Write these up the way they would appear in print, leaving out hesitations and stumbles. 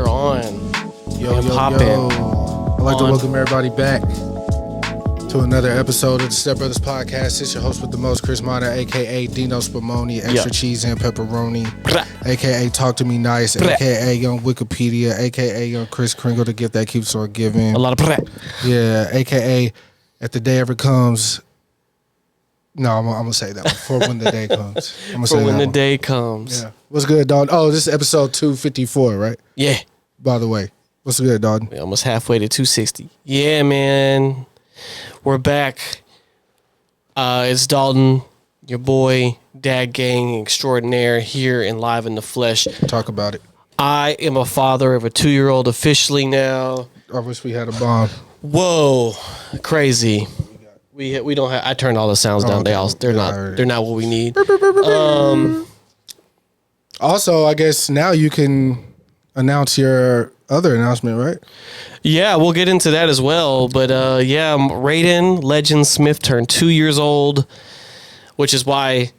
We're on. Yo. I'd like to welcome everybody back to another episode of the StepBrothers podcast. It's your host with the most, Kris Minor, a.k.a. Dino Spumoni, extra cheese and pepperoni, a.k.a. Talk to Me Nice, a.k.a. Young Wikipedia, a.k.a. Young Kris Kringle, the gift that keeps on giving. A lot of Yeah, a.k.a. If the day ever comes... No, I'm going to say that one. For when the day comes. For when the day comes. Yeah. What's good, dog? Oh, this is episode 254, right? Yeah. By the way. What's good, dog? We're almost halfway to 260. Yeah, man. We're back. It's Dalton, your boy, dad gang extraordinaire, here and live in the flesh. Talk about it. I am a father of a 2-year-old officially now. I wish we had a bomb. Whoa. Crazy. We don't have. I turned all the sounds down. Okay. They're not what we need. Also, I guess now you can announce your other announcement, right? Yeah, we'll get into that as well. But Raiden, Legend Smith turned 2 years old, which is why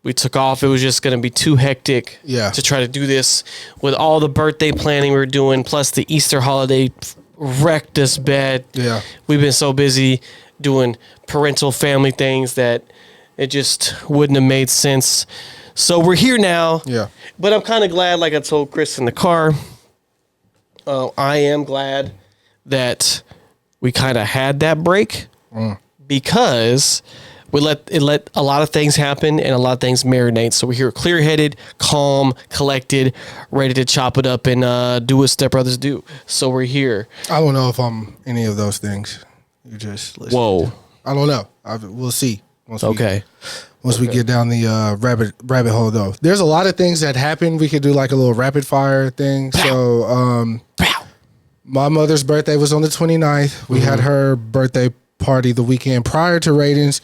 we took off. It was just going to be too hectic to try to do this with all the birthday planning we were doing, plus the Easter holiday wrecked us bad. Yeah, we've been so busy doing parental family things that it just wouldn't have made sense. So we're here now. Yeah. But I'm kind of glad, like I told Kris in the car, I am glad that we kind of had that break because we let a lot of things happen and a lot of things marinate. So we're here clear-headed, calm, collected, ready to chop it up and do what StepBrothers do. So we're here. I don't know if I'm any of those things. You just listen. Whoa. I don't know. We'll see. Once we get down the rabbit hole, though. There's a lot of things that happen. We could do like a little rapid fire thing. So my mother's birthday was on the 29th. We had her birthday party the weekend prior to Raiden's.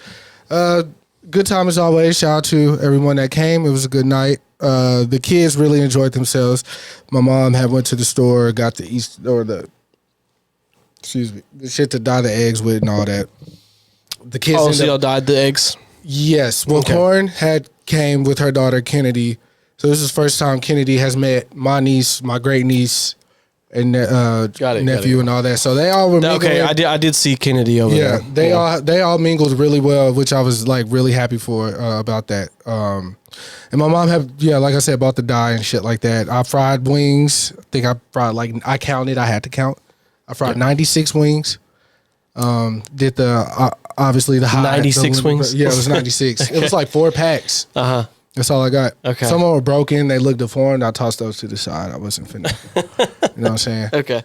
Good time as always. Shout out to everyone that came. It was a good night. The kids really enjoyed themselves. My mom had went to the store, got the the shit to dye the eggs with and all that. The kids. Oh, so y'all dyed the eggs? Yes. Well, Corn came with her daughter Kennedy. So this is the first time Kennedy has met my niece, my great niece, and nephew and all that. So they all were mingling. Okay, I did see Kennedy over there. Yeah, they all mingled really well, which I was like really happy for about that. And my mom had, like I said, bought the dye and shit like that. I fried wings. I think I fried I counted. I had to count. I fried 96 wings. Did obviously the high 96 wings? Yeah, it was 96. Okay. It was like 4 packs. That's all I got. Okay. Some of them were broken. They looked deformed. I tossed those to the side. I wasn't finna. You know what I'm saying? Okay.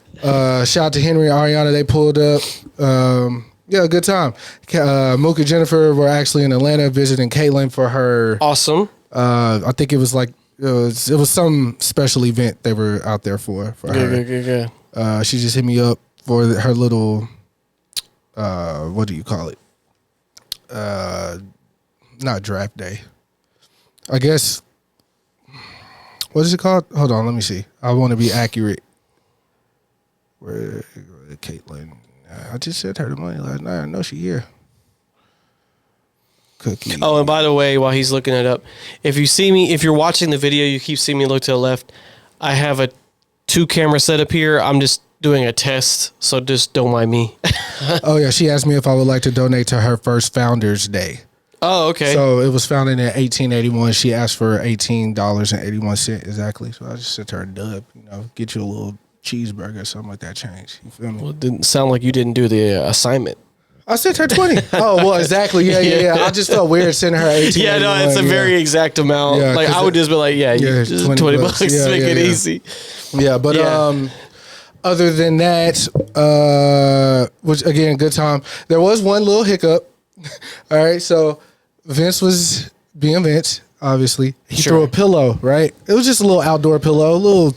Shout out to Henry and Ariana. They pulled up. Good time. Mook and Jennifer were actually in Atlanta visiting Caitlin for her. Awesome. I think it was like it was some special event they were out there for her. Good. She just hit me up for her little. What do you call it? Not draft day. I guess. What is it called? Hold on, let me see. I want to be accurate. Where Caitlin? I just sent her the money last night. I know she here. Cookie. Oh, and by the way, while he's looking it up, if you're watching the video, you keep seeing me look to the left. I have a 2-camera setup here. I'm just doing a test, so just don't mind me. Oh yeah, she asked me if I would like to donate to her first Founders Day. Oh, okay. So it was founded in 1881. She asked for $18.81 exactly. So I just sent her a dub, get you a little cheeseburger or something like that change. You feel me? Well, it didn't sound like you didn't do the assignment. I sent her 20. Oh, well, exactly. Yeah. I just felt weird sending her 18. Yeah, no, it's a very exact amount. Yeah, I would just be like, just 20 bucks. Make it easy. Yeah, but other than that, which again, good time. There was one little hiccup. All right, so Vince was being Vince, obviously. He threw a pillow, right? It was just a little outdoor pillow,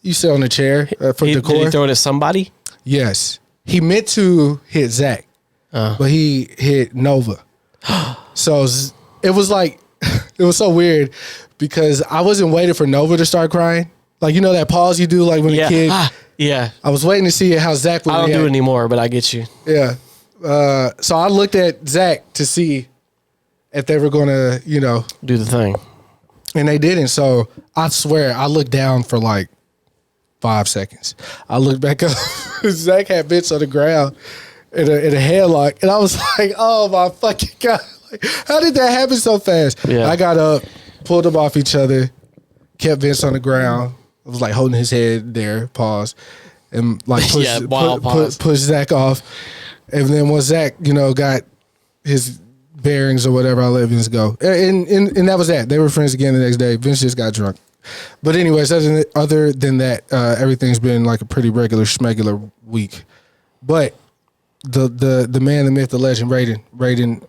you sit on the chair for decor. Did he throw it at somebody? Yes. He meant to hit Zach, but he hit Nova. So it was like, it was so weird because I wasn't waiting for Nova to start crying. Like, that pause you do like when a kid. Yeah. I was waiting to see how Zach would react. I don't do it anymore, but I get you. Yeah. So I looked at Zach to see if they were going to, do the thing. And they didn't. So I swear I looked down for like 5 seconds. I looked back up. Zach had Vince on the ground in a headlock, and I was like, "Oh my fucking god! Like, how did that happen so fast?" Yeah. I got up, pulled them off each other, kept Vince on the ground. I was like holding his head there, pause, and like push Zach off. And then once Zach, got his bearings or whatever, I let Vince go. And that was that. They were friends again the next day. Vince just got drunk. But anyways, other than that, everything's been like a pretty regular schmegular week. But the man, the myth, the legend, Raiden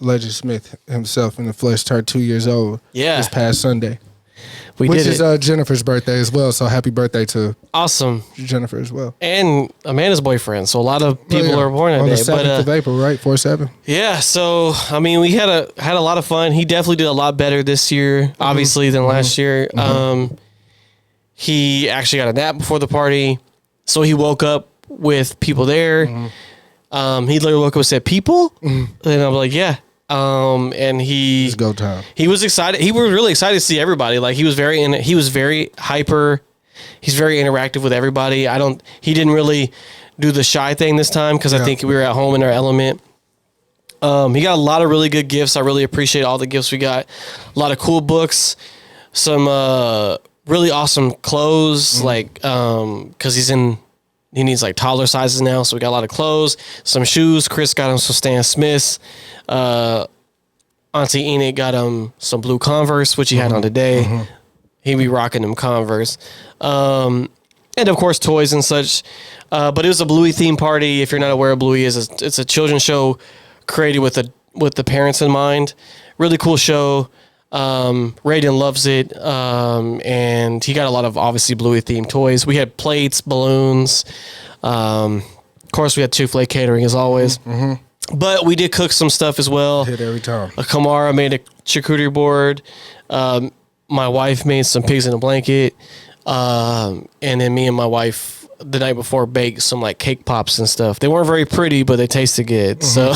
Legend Smith himself in the flesh turned 2 years old this past Sunday. Which is Jennifer's birthday as well. So happy birthday to Jennifer as well. And Amanda's boyfriend. So a lot of people are born that on day. The 7th of April, right? 4/7. Yeah. So I mean, we had a lot of fun. He definitely did a lot better this year, obviously, than last year. He actually got a nap before the party, so he woke up with people there. He literally woke up and said, "People," and I was like, "Yeah." And it's go time. He was excited. He was really excited to see everybody. Like he was very hyper. He's very interactive with everybody. He didn't really do the shy thing this time because I think we were at home in our element. He got a lot of really good gifts. I really appreciate all the gifts we got. A lot of cool books, some really awesome clothes, because he needs like toddler sizes now, so we got a lot of clothes, some shoes. Kris got him some Stan Smiths. Auntie Enid got him some blue Converse, which he had on today. He'd be rocking them Converse. And of course toys and such. But it was a Bluey theme party. If you're not aware of Bluey is, it's a children's show created with the parents in mind. Really cool show. Raiden loves it. And he got a lot of obviously Bluey themed toys. We had plates, balloons. Of course we had Chick-fil-A catering as always. But we did cook some stuff as well. Hit every time. Kamara made a charcuterie board. My wife made some pigs in a blanket. And then me and my wife the night before baked some like cake pops and stuff. They weren't very pretty, but they tasted good. So,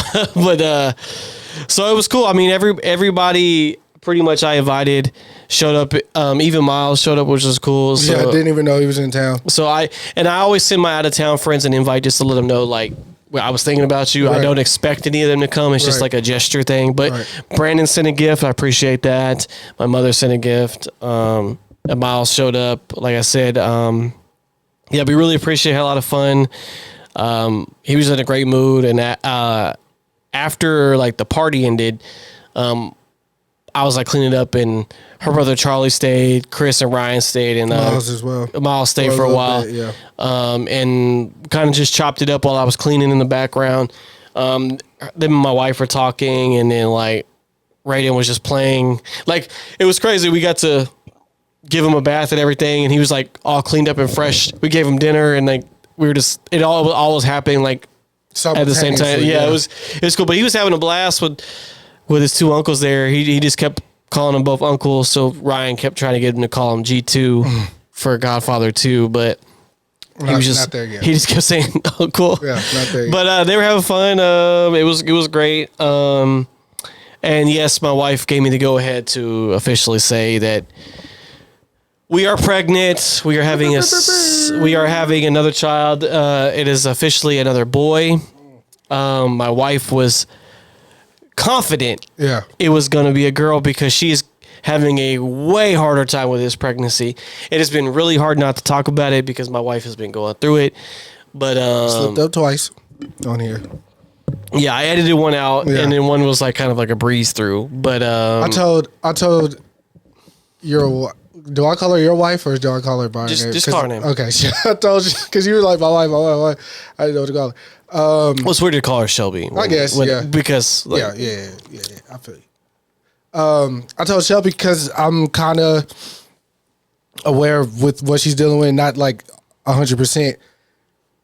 so it was cool. I mean, everybody pretty much I invited showed up. Even Miles showed up, which was cool. So, I didn't even know he was in town. So I always send my out of town friends an invite just to let them know like, I was thinking about you. Right. I don't expect any of them to come. It's just like a gesture thing. But Brandon sent a gift. I appreciate that. My mother sent a gift. And Miles showed up. Like I said, we really appreciate it. Had a lot of fun. He was in a great mood. And after like the party ended, I was like cleaning up, and her brother Charlie stayed. Kris and Ryan stayed, and Miles as well. Miles stayed for a while, and kind of just chopped it up while I was cleaning in the background. Then my wife were talking, and then like Raiden was just playing. Like it was crazy. We got to give him a bath and everything, and he was like all cleaned up and fresh. We gave him dinner, and like we were just it all was happening like at the same time. Yeah, it was cool. But he was having a blast with his two uncles there. He just kept calling them both uncles, so Ryan kept trying to get him to call him G2 for Godfather 2, but he was just not there yet. He just kept saying uncle. Yeah, not there yet. But they were having fun. It was great. And yes, my wife gave me the go ahead to officially say that we are pregnant. We are having another child. It is officially another boy. My wife was confident it was going to be a girl because she's having a way harder time with this pregnancy. It has been really hard not to talk about it because my wife has been going through it. But slipped up twice on here. Yeah, I edited one out, and then one was like kind of like a breeze through. But I told your. Do I call her your wife or do I call her by her name? Just call her name. Okay, I told you because you were like my wife. I didn't know what to call her. Well, it's weird to call her Shelby. I guess, because like, yeah. I feel you. I told Shelby because I'm kind of aware with what she's dealing with, not like 100%.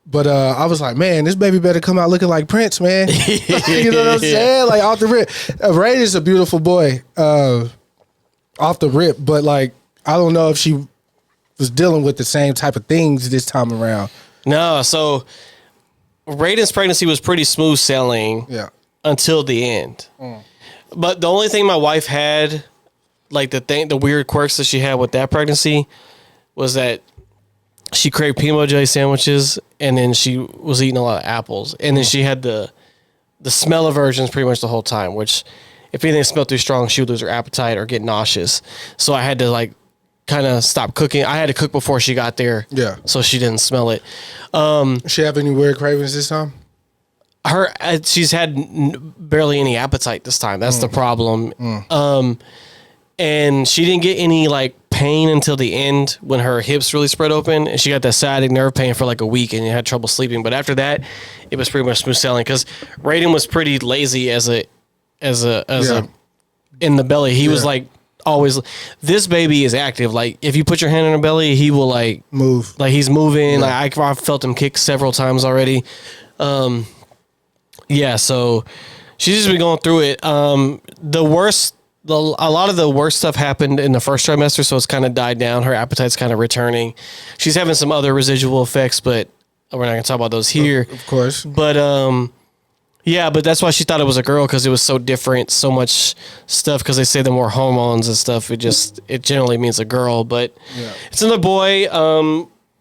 But I was like, man, this baby better come out looking like Prince, man. You know what I'm saying? Like off the rip. Raiden's a beautiful boy, off the rip. But like, I don't know if she was dealing with the same type of things this time around. No, so Raiden's pregnancy was pretty smooth sailing until the end. But the only thing my wife had, like the weird quirks that she had with that pregnancy was that she craved peanut butter jelly sandwiches, and then she was eating a lot of apples, and then she had the smell aversions pretty much the whole time, which if anything smelled too strong, she would lose her appetite or get nauseous. So I had to like kind of stop cooking. I had to cook before she got there. Yeah. So she didn't smell it. She have any weird cravings this time? She's had barely any appetite this time. That's the problem. And she didn't get any like pain until the end when her hips really spread open, and she got that sciatic nerve pain for like a week and had trouble sleeping. But after that, it was pretty much smooth sailing because Raiden was pretty lazy as a in the belly. He was like always. This baby is active. Like if you put your hand in her belly, he will like move. Like he's moving. Yeah. Like I felt him kick several times already. Yeah, so she's just been going through it. A lot of the worst stuff happened in the first trimester, so it's kind of died down. Her appetite's kind of returning. She's having some other residual effects, but we're not going to talk about those here. Of course. But, yeah, but that's why she thought it was a girl, because it was so different, so much stuff, because they say the more hormones and stuff, it generally means a girl, but it's another boy.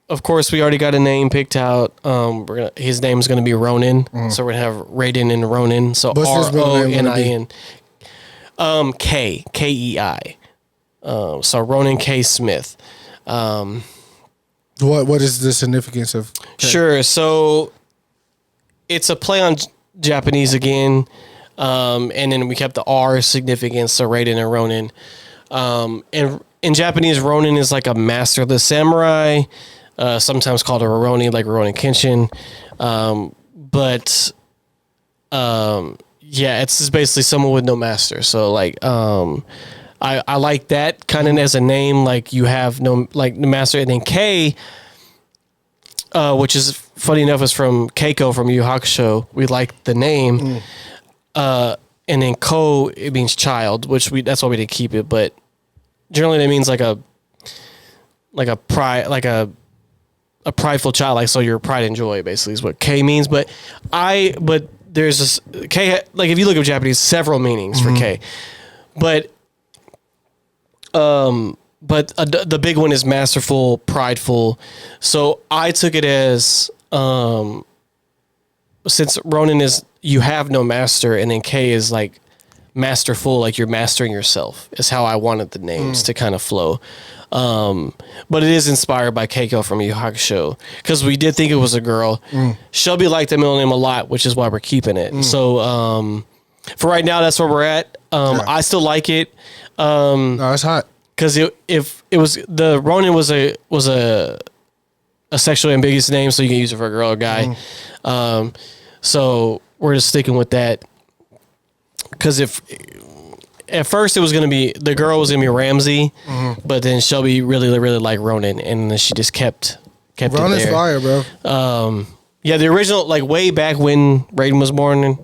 Of course, we already got a name picked out. His name's going to be Ronin, so we're going to have Raiden and Ronin, so Ronin. Kei. So Ronin K. Smith. What is the significance of K? Sure. So it's a play on Japanese again. And then we kept the R significance, so Raiden and Ronin. And in Japanese, Ronin is like a master of the samurai, sometimes called a Ronin, like Ronin Kenshin. Yeah, it's just basically someone with no master. So like, I like that kind of as a name. Like you have no master, and then K, which is funny enough, is from Keiko from Yu Yu Hakusho. We like the name, and then Ko, it means child, which that's why we didn't keep it. But generally, that means like a prideful child. Like so, your pride and joy basically is what K means. But there's this K, like if you look at Japanese, several meanings for K, but the big one is masterful, prideful. So I took it as since Ronin is you have no master, and then K is like masterful, like you're mastering yourself. Is how I wanted the names to kind of flow. But it is inspired by Keiko from Yu Yu Hakusho, because we did think it was a girl. Shelby liked the middle name a lot, which is why we're keeping it. So for right now, that's where we're at. I still like it. No, it's hot. Because if it was the Ronin was a sexually ambiguous name, so you can use it for a girl or guy. So we're just sticking with that. Because at first it was gonna be the girl was gonna be Ramsey, but then Shelby really liked Ronin, and then she just kept Ronin's it there. fire, bro. Yeah, the original, like way back when Raiden was born,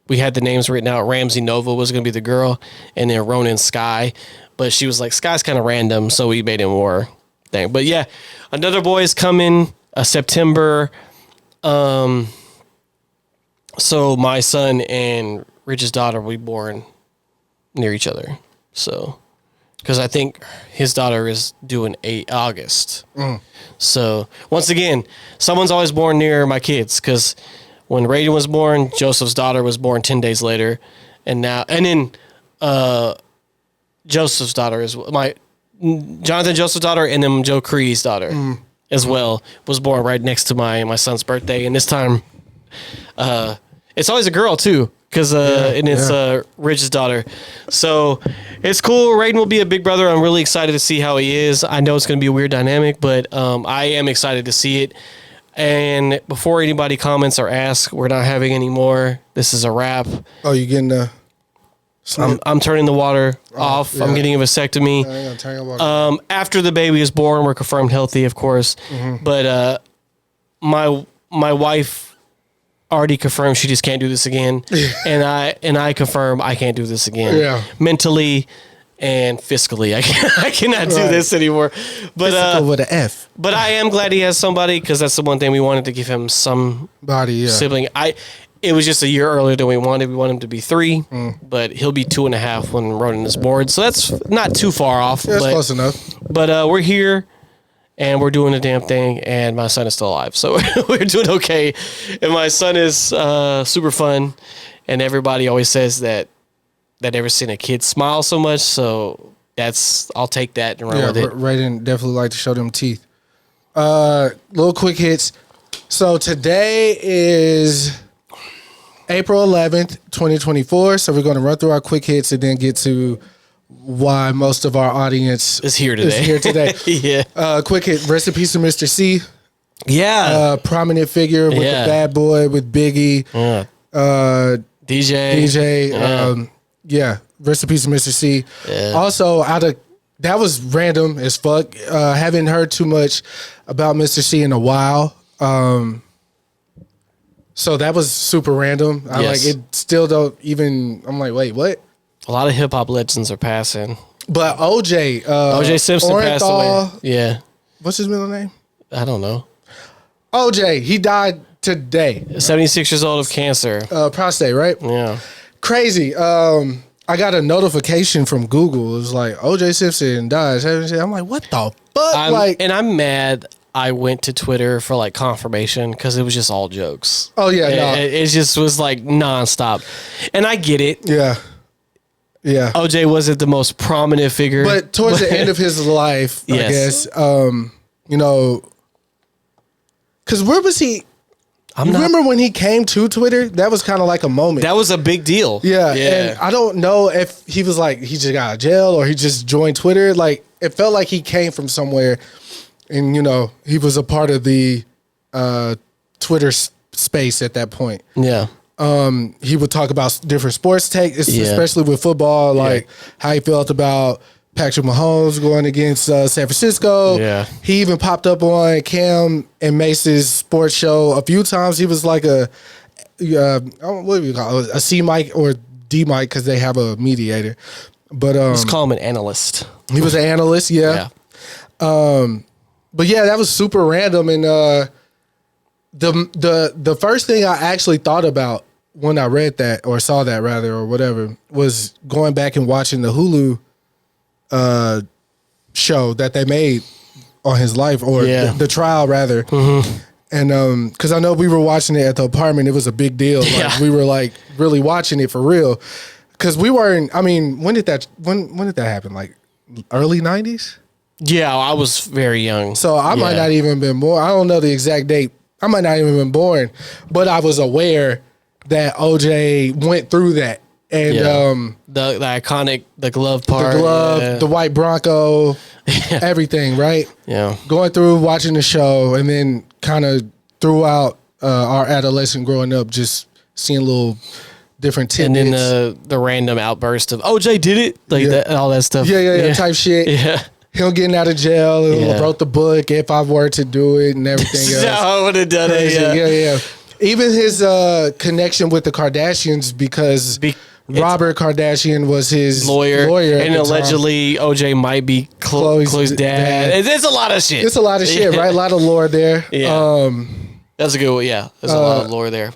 we had the names written out. Ramsey Nova was gonna be the girl, and then Ronin Sky, but she was like Sky's kind of random, so we made it more thing. But yeah, another boy is coming September. So my son and Rich's daughter will be born near each other. So, because I think his daughter is due in August. So once again, someone's always born near my kids, because when Raiden was born, Joseph's daughter was born 10 days later. And then Joseph's daughter is Jonathan Joseph's daughter, and then Joe Cree's daughter as well was born right next to my son's birthday. And this time, it's always a girl too. Because it's Rich's daughter. So it's cool. Raiden will be a big brother. I'm really excited to see how he is. I know it's going to be a weird dynamic, but I am excited to see it. And before anybody comments or asks, we're not having any more. This is a wrap. Oh, you getting the... I'm turning the water off. Yeah. I'm getting a vasectomy. After the baby is born, we're confirmed healthy, of course. But my wife already confirmed she just can't do this again, and I confirm I can't do this again. Yeah, mentally and fiscally, I cannot do this anymore. But with an F. But I am glad he has somebody, because that's the one thing we wanted to give him, somebody sibling. It was just a year earlier than we wanted. We want him to be 3, but he'll be 2.5 when Ronin is born. So that's not too far off. Yeah, that's close enough. But we're here, and we're doing the damn thing, and my son is still alive. So we're doing okay. And my son is super fun, and everybody always says that they never seen a kid smile so much. So I'll take that and run with it. Raiden definitely like to show them teeth. Little quick hits. So today is April 11th, 2024. So we're going to run through our quick hits and then get to why most of our audience is here today. Yeah. Quick hit. Rest in peace to Mr. C. Yeah. Prominent figure with the Bad Boy, with Biggie. DJ. Yeah. Rest in peace to Mr. C. Yeah. Also, that was random as fuck. Haven't heard too much about Mr. C in a while. So that was super random. I like it. Still don't even. I'm like, wait, what? A lot of hip hop legends are passing. But OJ Simpson passed away. Yeah. What's his middle name? I don't know. OJ. He died today. 76 years old of cancer. Prostate, right? Yeah. Crazy. I got a notification from Google. It was like OJ Simpson died. I'm like, what the fuck? I'm mad. I went to Twitter for like confirmation because it was just all jokes. Oh yeah, it just was like nonstop, and I get it. Yeah. OJ wasn't the most prominent figure, but towards the end of his life, I guess, because where was he? Remember when he came to Twitter? That was kind of like a moment. That was a big deal. Yeah, and I don't know if he was like he just got out of jail or he just joined Twitter. Like it felt like he came from somewhere. And, he was a part of the Twitter space at that point. Yeah. He would talk about different sports especially with football, like how he felt about Patrick Mahomes going against San Francisco. Yeah. He even popped up on Cam and Mace's sports show a few times. He was like what do you call it? A C mic or D mic because they have a mediator. But let's call him an analyst. He was an analyst, yeah. But yeah, that was super random, and the first thing I actually thought about when I read that or saw that rather or whatever was going back and watching the Hulu show that they made on his life or the trial rather, and because I know we were watching it at the apartment, it was a big deal. Like, we were like really watching it for real because we weren't. I mean, when did that happen? Like early 90s. Yeah, I was very young. So I might not even been born. I don't know the exact date. I might not even been born, but I was aware that OJ went through that. And the iconic, the glove part. The glove, the white Bronco, everything, right? Yeah. Going through, watching the show, and then kind of throughout our adolescent growing up, just seeing little different tidbits. And then the random outburst of, OJ did it? Like that, all that stuff. Yeah, type shit. Yeah. Him getting out of jail and wrote the book, If I Were to Do It, and everything else. I would have done it. Yeah. Even his connection with the Kardashians because Robert Kardashian was his lawyer and allegedly OJ might be Khloe's dad. It's a lot of shit. It's a lot of shit, right? A lot of lore there. Yeah. That's a good one. Yeah. There's a lot of lore there.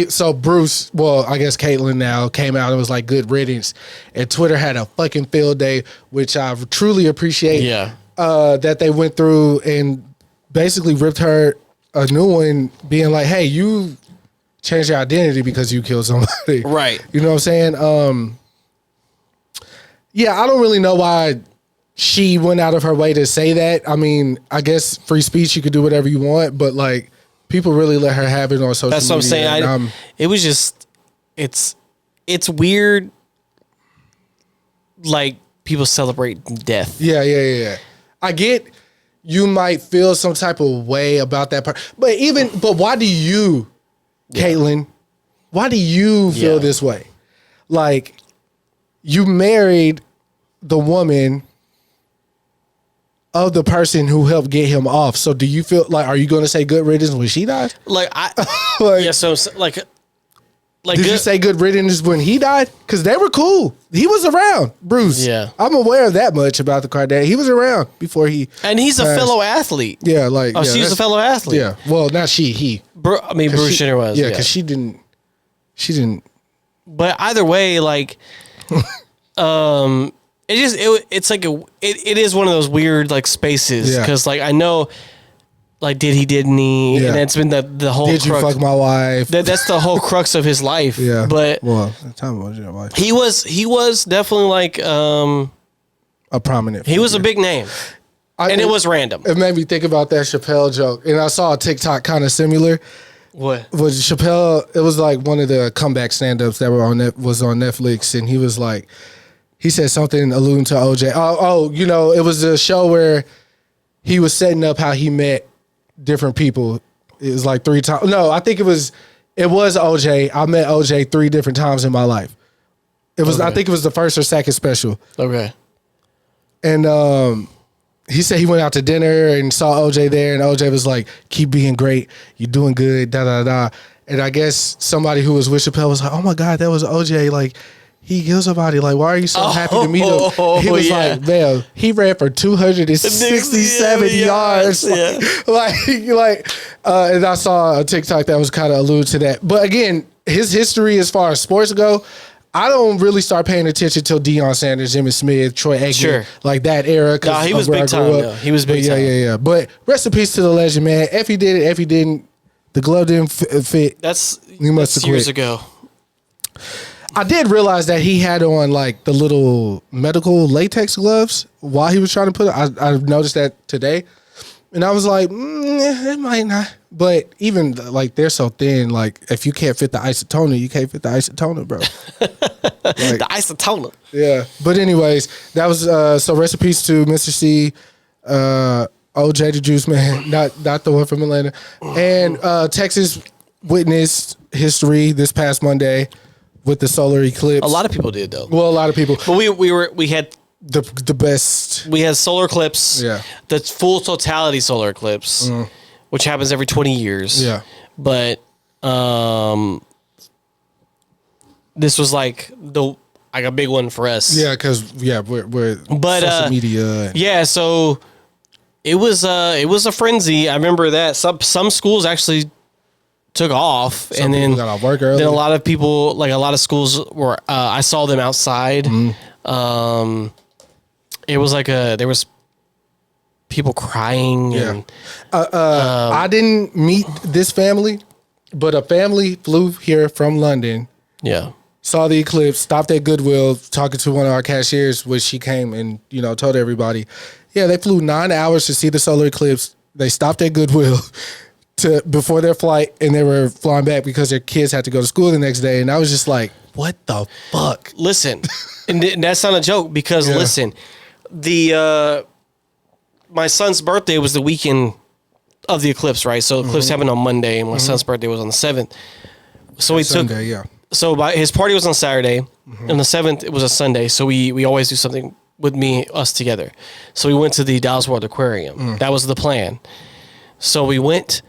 So Bruce, well, I guess Caitlyn now came out and was like, good riddance. And Twitter had a fucking field day, which I truly appreciate. Yeah. That they went through and basically ripped her a new one, being like, hey, you changed your identity because you killed somebody. Right. You know what I'm saying? Yeah, I don't really know why she went out of her way to say that. I mean, I guess free speech, you could do whatever you want, but like, people really let her have it on social media. That's what I'm saying. It was just, it's weird. Like people celebrate death. Yeah. I get you might feel some type of way about that part, but why do you, Caitlyn? Why do you feel this way? Like you married the woman of the person who helped get him off. So do you feel like, are you going to say good riddance when she died? Like did you say good riddance when he died? Because they were cool. He was around, Bruce. Yeah. I'm aware of that much about the Kardashians. He was around before he. And he's a fellow athlete. Yeah, like. Oh, she's a fellow athlete. Yeah. Well, not she, he. Bruce Jenner was. Yeah, because she didn't. She didn't. But either way, like, it's like it is one of those weird like spaces because like I know. Like didn't he? Yeah. And that's been the whole. Did crux. You fuck my wife? That's the whole crux of his life. Yeah, but time was your wife. He was definitely like a prominent. He was a big name, and it was random. It made me think about that Chappelle joke, and I saw a TikTok kind of similar. What was Chappelle? It was like one of the comeback stand-ups that was on Netflix, and he was like, he said something alluding to OJ. You know, it was a show where he was setting up how he met different people. It was like 3 times. No, I think it was OJ. I met OJ 3 different times in my life. It was, I think it was the first or second special. Okay. And he said he went out to dinner and saw OJ there, and OJ was like, "Keep being great. You're doing good." Da da da. And I guess somebody who was with Chappelle was like, "Oh my God, that was OJ." Like, he killed somebody. Like, why are you so happy to meet him? He was like, man, he ran for 267 yards. Yeah. And I saw a TikTok that was kind of alluded to that. But again, his history as far as sports go, I don't really start paying attention till Deion Sanders, Emmitt Smith, Troy Aikman, like that era. No, he was big time. Though. He was big time. Yeah. But rest in peace to the legend, man. If he did it, if he didn't, the glove didn't fit. That's years quit. Ago. I did realize that he had on like the little medical latex gloves while he was trying to put it. I noticed that today, and I was like, it might not. But even like they're so thin, like if you can't fit the isotoner, you can't fit the isotoner, bro. Like, the isotoner. Yeah. But anyways, that was so rest in peace to Mr. C, OJ the Juice Man, not the one from Atlanta, and Texas witnessed history this past Monday. With the solar eclipse, a lot of people did though. Well, a lot of people, but we had the best. We had solar eclipse, the full totality solar eclipse, which happens every 20 years. Yeah, but this was like a big one for us. Yeah, because we're social media. Yeah, so it was a frenzy. I remember that some schools actually took off, and then got off work early. Then a lot of people, like a lot of schools were. I saw them outside. It was like there was people crying. Yeah. I didn't meet this family, but a family flew here from London. Yeah. Saw the eclipse, stopped at Goodwill, talking to one of our cashiers, which she came and told everybody, yeah, they flew 9 hours to see the solar eclipse. They stopped at Goodwill. Before their flight, and they were flying back because their kids had to go to school the next day, and I was just like, "What the fuck?" Listen, and that's not a joke because listen, my son's birthday was the weekend of the eclipse, right? So eclipse happened on Monday, and my son's birthday was on the 7th. So we Sunday, took So his party was on Saturday, and the 7th it was a Sunday. So we always do something with us together. So we went to the Dallas World Aquarium. That was the plan. So we went.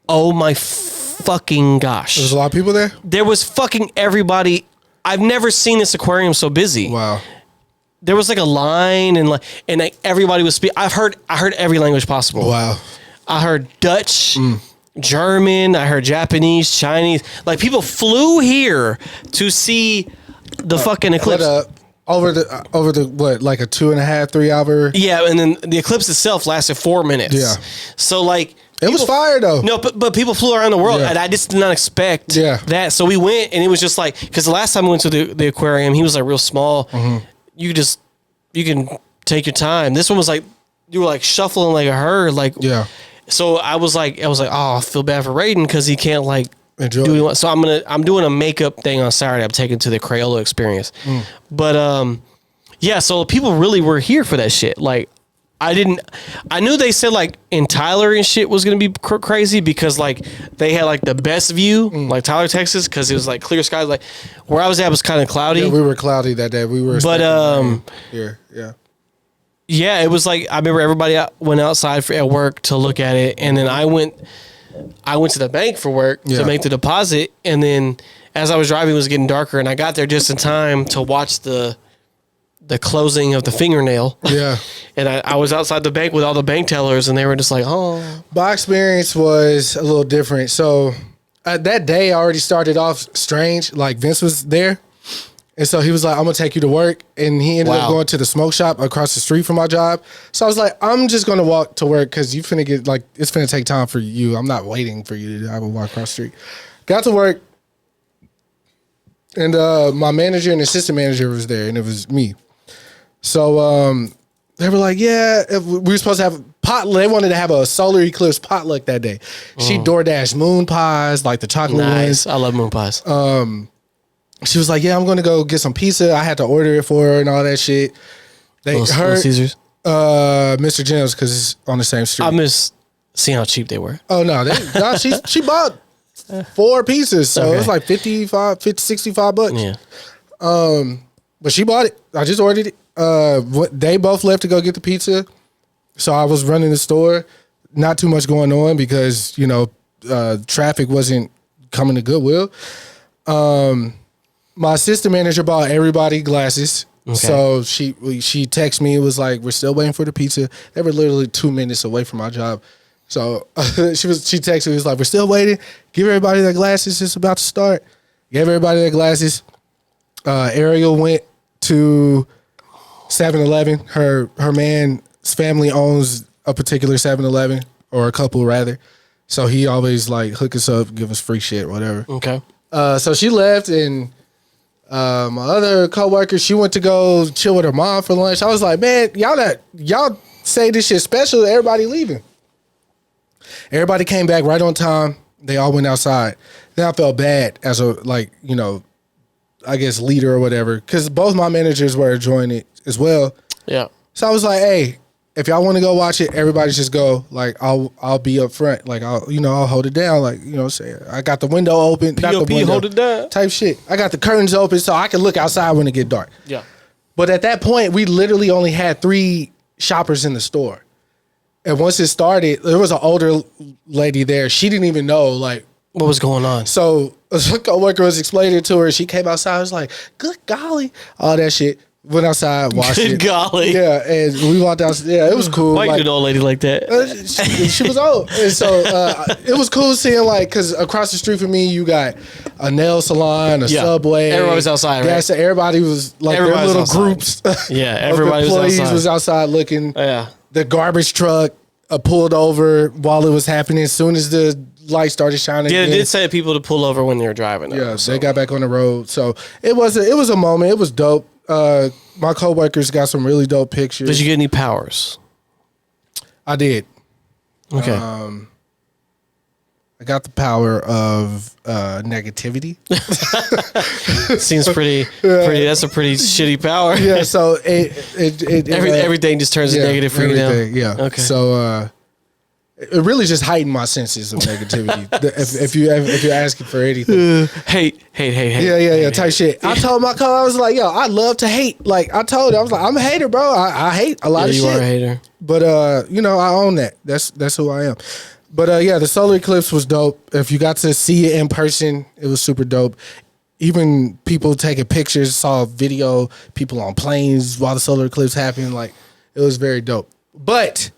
Oh my fucking gosh. There's a lot of people there? There was fucking everybody. I've never seen this aquarium so busy. Wow. There was like a line and everybody was speaking. I heard every language possible. Wow. I heard Dutch, German, I heard Japanese, Chinese. Like people flew here to see the fucking eclipse. Over the what, like a 2.5, 3 hour? Yeah, and then the eclipse itself lasted 4 minutes. Yeah. So like it was fire though. No, but people flew around the world, and I just did not expect that. So we went, and it was just like, because the last time we went to the aquarium, he was like real small. You can take your time. This one was like, you were like shuffling like a herd, like So I was like, oh, I feel bad for Raiden because he can't like enjoy. So I'm doing a makeup thing on Saturday. I'm taking to the Crayola experience, but so people really were here for that shit, like. I knew they said like in Tyler and shit was going to be crazy because like they had like the best view, like Tyler, Texas, because it was like clear skies. Like where I was at was kind of cloudy. Yeah, we were cloudy that day. We were, here, yeah, it was like I remember everybody went outside at work to look at it, and then I went to the bank for work to make the deposit, and then as I was driving, it was getting darker, and I got there just in time to watch the closing of the fingernail. Yeah. And I was outside the bank with all the bank tellers, and they were just like, oh. My experience was a little different. So that day I already started off strange. Like Vince was there, And so he was like, I'm going to take you to work. And he ended up going to the smoke shop across the street from my job. So I was like, I'm just going to walk to work because you finna get, like, it's finna take time for you. I'm not waiting for you to have a walk across the street. Got to work. And my manager and assistant manager was there. And it was me. So they were like, yeah, we were supposed to have potluck. They wanted to have a solar eclipse potluck that day. She DoorDashed moon pies, like the chocolate ones. I love moon pies. She was like, yeah, I'm going to go get some pizza. I had to order it for her and all that shit. Little Caesars? Mr. Jim's, because it's on the same street. I miss seeing how cheap they were. Oh, no. She bought 4 pieces. So it was like 65 bucks. Yeah. But she bought it. I just ordered it. They both left to go get the pizza. So I was running the store. Not too much going on because, traffic wasn't coming to Goodwill. My assistant manager bought everybody glasses. Okay. So she texted me. It was like, we're still waiting for the pizza. They were literally 2 minutes away from my job. So she texted me. It was like, we're still waiting. Give everybody their glasses. It's about to start. Gave everybody their glasses. Ariel went to 7-Eleven. Her man's family owns a particular 7-Eleven, or a couple rather. So he always like hook us up, give us free shit, whatever. Okay. So she left, and my other coworker, she went to go chill with her mom for lunch. I was like, man, y'all say this shit special. Everybody leaving. Everybody came back right on time. They all went outside. Then I felt bad as a I guess leader or whatever, because both my managers were enjoying it as well. Yeah. So I was like, hey, if y'all want to go watch it, everybody just go. Like, I'll be up front. Like, I'll hold it down. Like, say I got the window open. POP, hold it down. Type shit. I got the curtains open so I can look outside when it get dark. Yeah. But at that point, we literally only had 3 shoppers in the store. And once it started, there was an older lady there. She didn't even know, like, what was going on. So a coworker was explaining it to her. She came outside. Was like, good golly. All that shit. Went outside, watched it. Good golly. Yeah, and we walked out. Yeah, it was cool. Why you an old lady like that? She was old. And so it was cool seeing, like, because across the street from me, you got a nail salon, a Subway. Everybody was outside, right? So everybody was, like, their little groups. Yeah, everybody was outside looking. Yeah. The garbage truck pulled over while it was happening. As soon as the light started shining. Yeah, it did say people to pull over when they were driving. Yeah, so they got back on the road. So it was a moment. It was dope. My coworkers got some really dope pictures. Did you get any powers? I did. Okay. I got the power of negativity. Seems pretty. That's a pretty shitty power. Yeah. So everything just turns to negative for you now. Yeah. Okay. So it really just heightened my senses of negativity. if you're asking for anything, hate. Yeah. Type shit. I told my co, I was like, yo, I love to hate. Like I told her, I was like, I'm a hater, bro. I hate a lot of shit. You are a hater. But I own that. That's who I am. But the solar eclipse was dope. If you got to see it in person, it was super dope. Even people taking pictures, saw video, people on planes while the solar eclipse happened. Like, it was very dope. But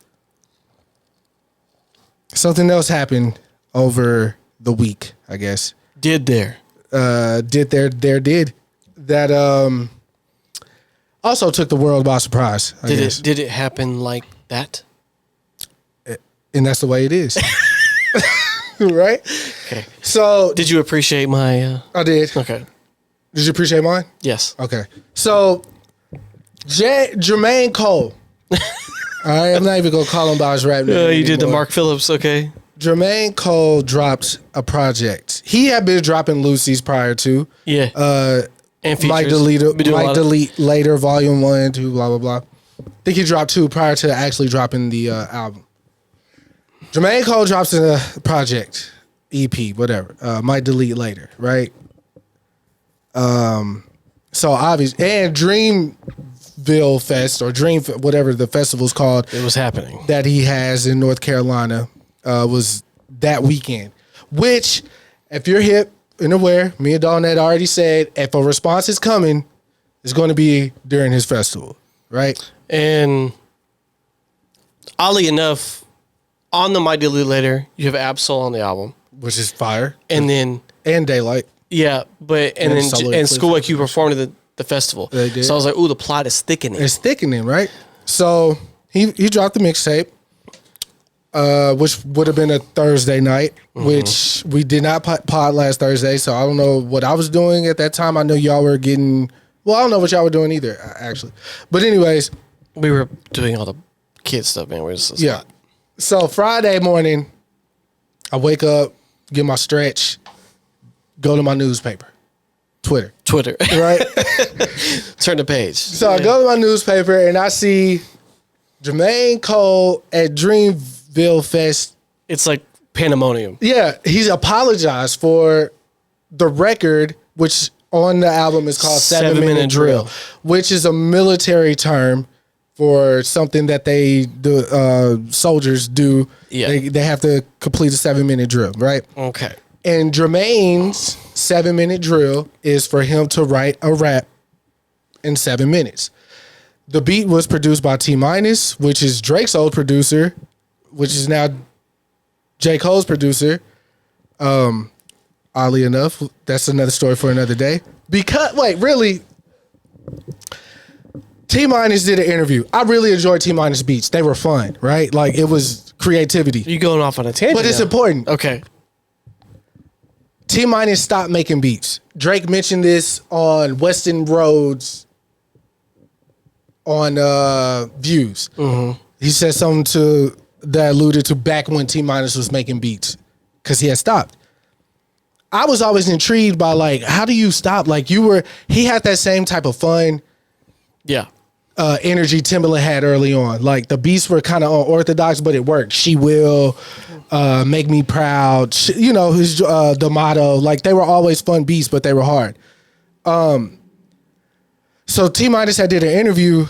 something else happened over the week, I guess. Did. That also took the world by surprise, I guess. Did it happen like that? And that's the way it is. Right? Okay. So did you appreciate my I did. Okay. Did you appreciate mine? Yes. Okay. So Jermaine Cole. All right, I'm not even gonna call him by his rap name. You did the Mark Phillips, okay. Jermaine Cole dropped a project. He had been dropping Lucy's prior to. Yeah. And features. Might delete later, volume 1, 2, blah blah blah. I think he dropped 2 prior to actually dropping the album. Jermaine Cole drops a project, EP, whatever. Might delete later, right? So obvious, and Dreamville Fest or whatever the festival's called. It was happening. That he has in North Carolina was that weekend. Which, if you're hip and aware, me and Dalton had already said, if a response is coming, it's going to be during his festival, right? And oddly enough, on the My Delete Later, you have Absol on the album, which is fire, and then Daylight. Yeah, but and School IQ performed the festival. They did. So I was like, ooh, the plot is thickening. It's thickening, right? So he dropped the mixtape, which would have been a Thursday night, which we did not pod last Thursday. So I don't know what I was doing at that time. I know y'all were getting. Well, I don't know what y'all were doing either, actually. But anyways, we were doing all the kid stuff, man. Yeah. So Friday morning, I wake up, get my stretch, go to my newspaper, Twitter, right? Turn the page. So I go to my newspaper and I see Jermaine Cole at Dreamville Fest. It's like pandemonium. Yeah, he's apologized for the record, which on the album is called 7 Minute Drill, which is a military term for something that they do, soldiers do. Yeah. They have to complete a 7 minute drill, right? Okay. And Jermaine's 7 minute drill is for him to write a rap in 7 minutes. The beat was produced by T Minus, which is Drake's old producer, which is now J. Cole's producer. Oddly enough, that's another story for another day. Really? T Minus did an interview. I really enjoyed T Minus beats. They were fun, right? Like it was creativity. You going off on a tangent, but it's important. Okay. T Minus stopped making beats. Drake mentioned this on Weston Roads on Views. Mm-hmm. He said something that alluded to back when T Minus was making beats because he had stopped. I was always intrigued by like, how do you stop? Like he had that same type of fun. Yeah. Energy Timbaland had early on. Like the beats were kind of unorthodox, but it worked. She Will, Make Me Proud, his the motto. Like they were always fun beats, but they were hard. So T Minus had did an interview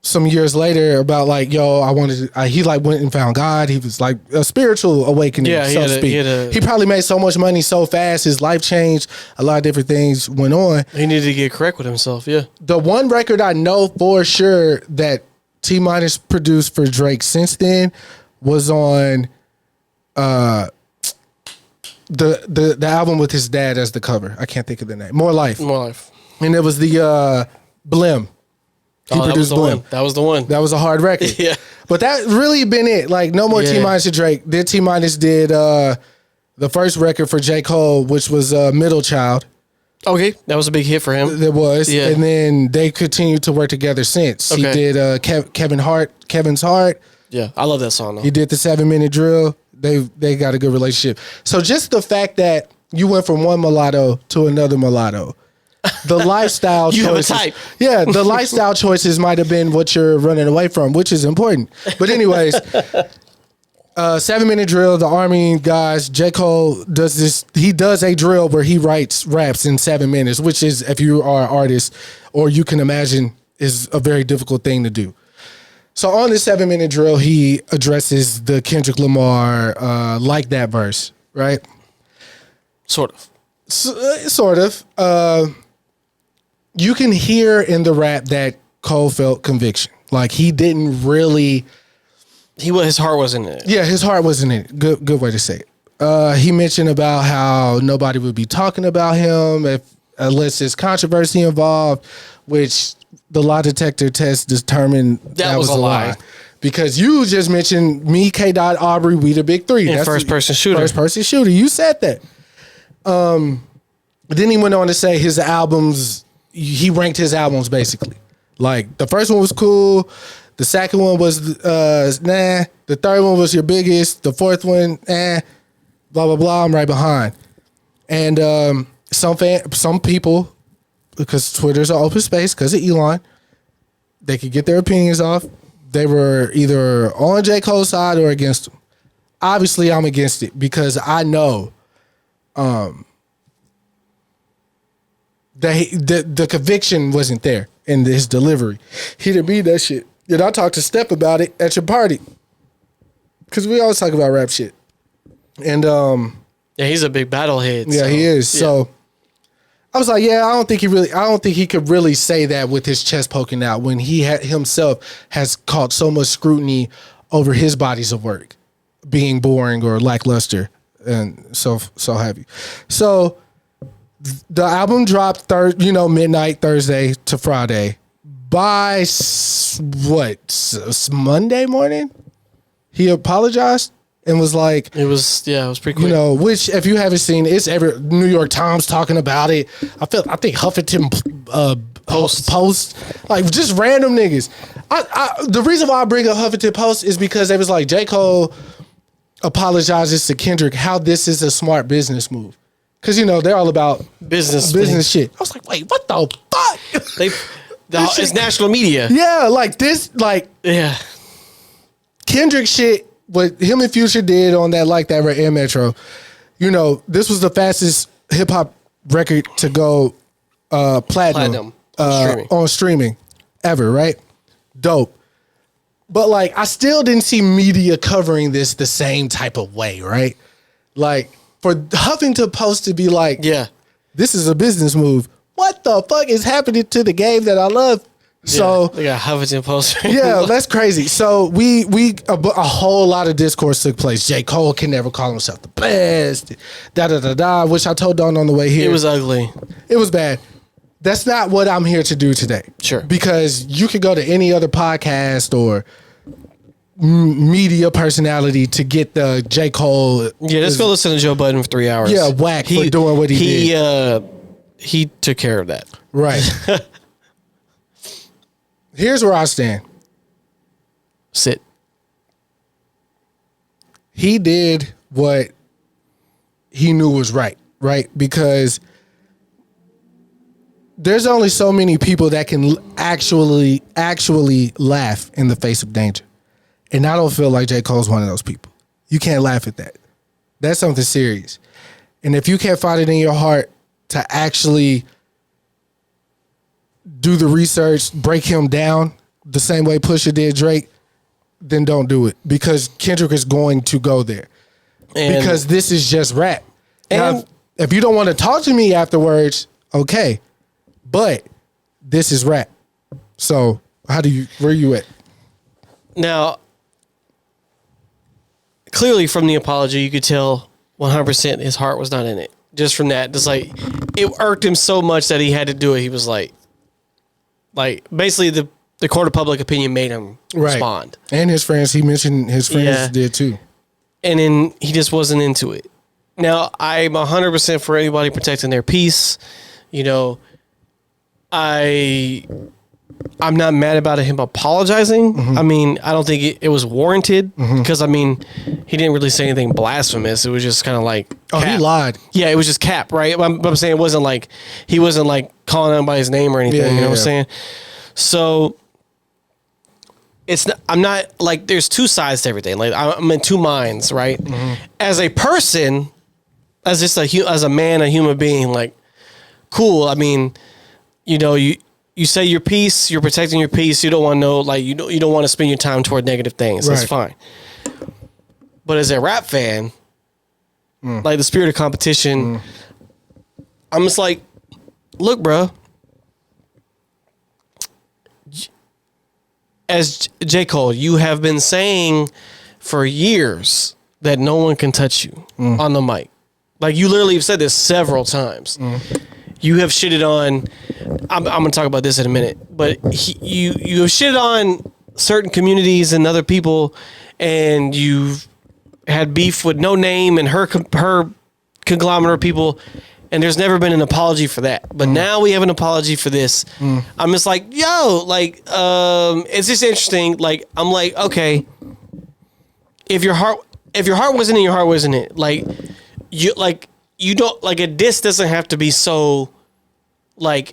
some years later about like, he like went and found God. He was like a spiritual awakening, so to speak. He probably made so much money so fast. His life changed. A lot of different things went on. He needed to get correct with himself. Yeah. The one record I know for sure that T Minus produced for Drake since then was on the album with his dad as the cover. I can't think of the name. More Life. And it was the Blim. That was the one. That was a hard record. Yeah. But that really been it. Like no more T Minus to Drake. Then T Minus did the first record for J. Cole, which was Middle Child. Okay. That was a big hit for him. It was. Yeah. And then they continued to work together since. Okay. He did Kevin's Heart. Yeah. I love that song though. He did the 7 minute drill. They got a good relationship. So just the fact that you went from one mulatto to another mulatto. The lifestyle choices. Have a type. Yeah, the lifestyle choices might have been what you're running away from, which is important. But anyways, 7 minute drill, the Army guys, J. Cole does this. He does a drill where he writes raps in 7 minutes, which is, if you are an artist or you can imagine, is a very difficult thing to do. So on the 7 minute drill, he addresses the Kendrick Lamar Like That verse, right? Sort of. Sort of. You can hear in the rap that Cole felt conviction. Like he didn't really. His heart wasn't in it. Yeah, his heart wasn't in it. Good way to say it. He mentioned about how nobody would be talking about him unless there's controversy involved, which the lie detector test determined that was a lie. Because you just mentioned me, K. Aubrey, we the big three. And first person shooter. You said that. Then he went on to say his albums. He ranked his albums basically. Like the first one was cool. The second one was nah. The third one was your biggest. The fourth one, blah blah blah. I'm right behind. And some people, because Twitter's an open space, because of Elon, they could get their opinions off. They were either on J. Cole's side or against him. Obviously, I'm against it because I know the conviction wasn't there in his delivery. He didn't mean that shit. And I talked to Step about it at your party. Because we always talk about rap shit. And yeah, he's a big battlehead. Yeah, he is. Yeah. So I was like, I don't think he could really say that with his chest poking out when he himself has caught so much scrutiny over his bodies of work being boring or lackluster and so heavy. So The album dropped midnight Thursday to Friday. By Monday morning, he apologized and was like, it was pretty quick. Which if you haven't seen, it's New York Times talking about it. I think Huffington Post, like just random niggas. The reason why I bring up Huffington Post is because they was like, J. Cole apologizes to Kendrick, how this is a smart business move. Because, they're all about business shit. I was like, wait, what the fuck? It's national media. Yeah, like this, yeah. Kendrick shit, what him and Future did on that Air Metro, this was the fastest hip hop record to go platinum on streaming ever, right? Dope. But I still didn't see media covering this the same type of way, right? Like, for Huffington Post to be like, yeah, this is a business move. What the fuck is happening to the game that I love? So they got Huffington Post. Yeah, that's crazy. So a whole lot of discourse took place. J. Cole can never call himself the best. Which I told Dawn on the way here. It was ugly. It was bad. That's not what I'm here to do today. Sure. Because you could go to any other podcast or media personality to get the J. Cole. Yeah, let's go listen to Joe Budden for 3 hours. Yeah, whack for doing what he did. He took care of that. Right. Here's where I stand. Sit. He did what he knew was right? Because there's only so many people that can actually laugh in the face of danger. And I don't feel like J. Cole's one of those people. You can't laugh at that. That's something serious. And if you can't find it in your heart to actually do the research, break him down the same way Pusha did Drake, then don't do it. Because Kendrick is going to go there. Because this is just rap. Now, if you don't want to talk to me afterwards, okay. But this is rap. So where you at? Now, clearly from the apology, you could tell 100% his heart was not in it. Just from that, just it irked him so much that he had to do it. He was like basically the court of public opinion made him respond. And his friends, he mentioned his friends did too. And then he just wasn't into it. Now, I'm 100% for anybody protecting their peace. I'm not mad about him apologizing. Mm-hmm. I mean, I don't think it was warranted because, he didn't really say anything blasphemous. It was just kind of like... Oh, he lied. Yeah, it was just cap, right? I'm saying it wasn't like... He wasn't like calling him by his name or anything, you know what I'm saying? So, I'm not... Like, there's two sides to everything. Like, I'm in two minds, right? Mm-hmm. As a person, as a man, a human being, like, cool. I mean, you say your piece, you're protecting your peace. You don't want to know, you don't want to spend your time toward negative things. Right. That's fine. But as a rap fan, the spirit of competition, I'm just like, look, bro. As J. Cole, you have been saying for years that no one can touch you on the mic. Like, you literally have said this several times. You have shitted on... I'm going to talk about this in a minute, but you have shitted on certain communities and other people, and you've had beef with No Name and her conglomerate of people, and there's never been an apology for that. But now we have an apology for this. I'm just like, yo, it's just interesting. I'm like, okay, if your heart wasn't in, your heart wasn't in. You don't a diss doesn't have to be so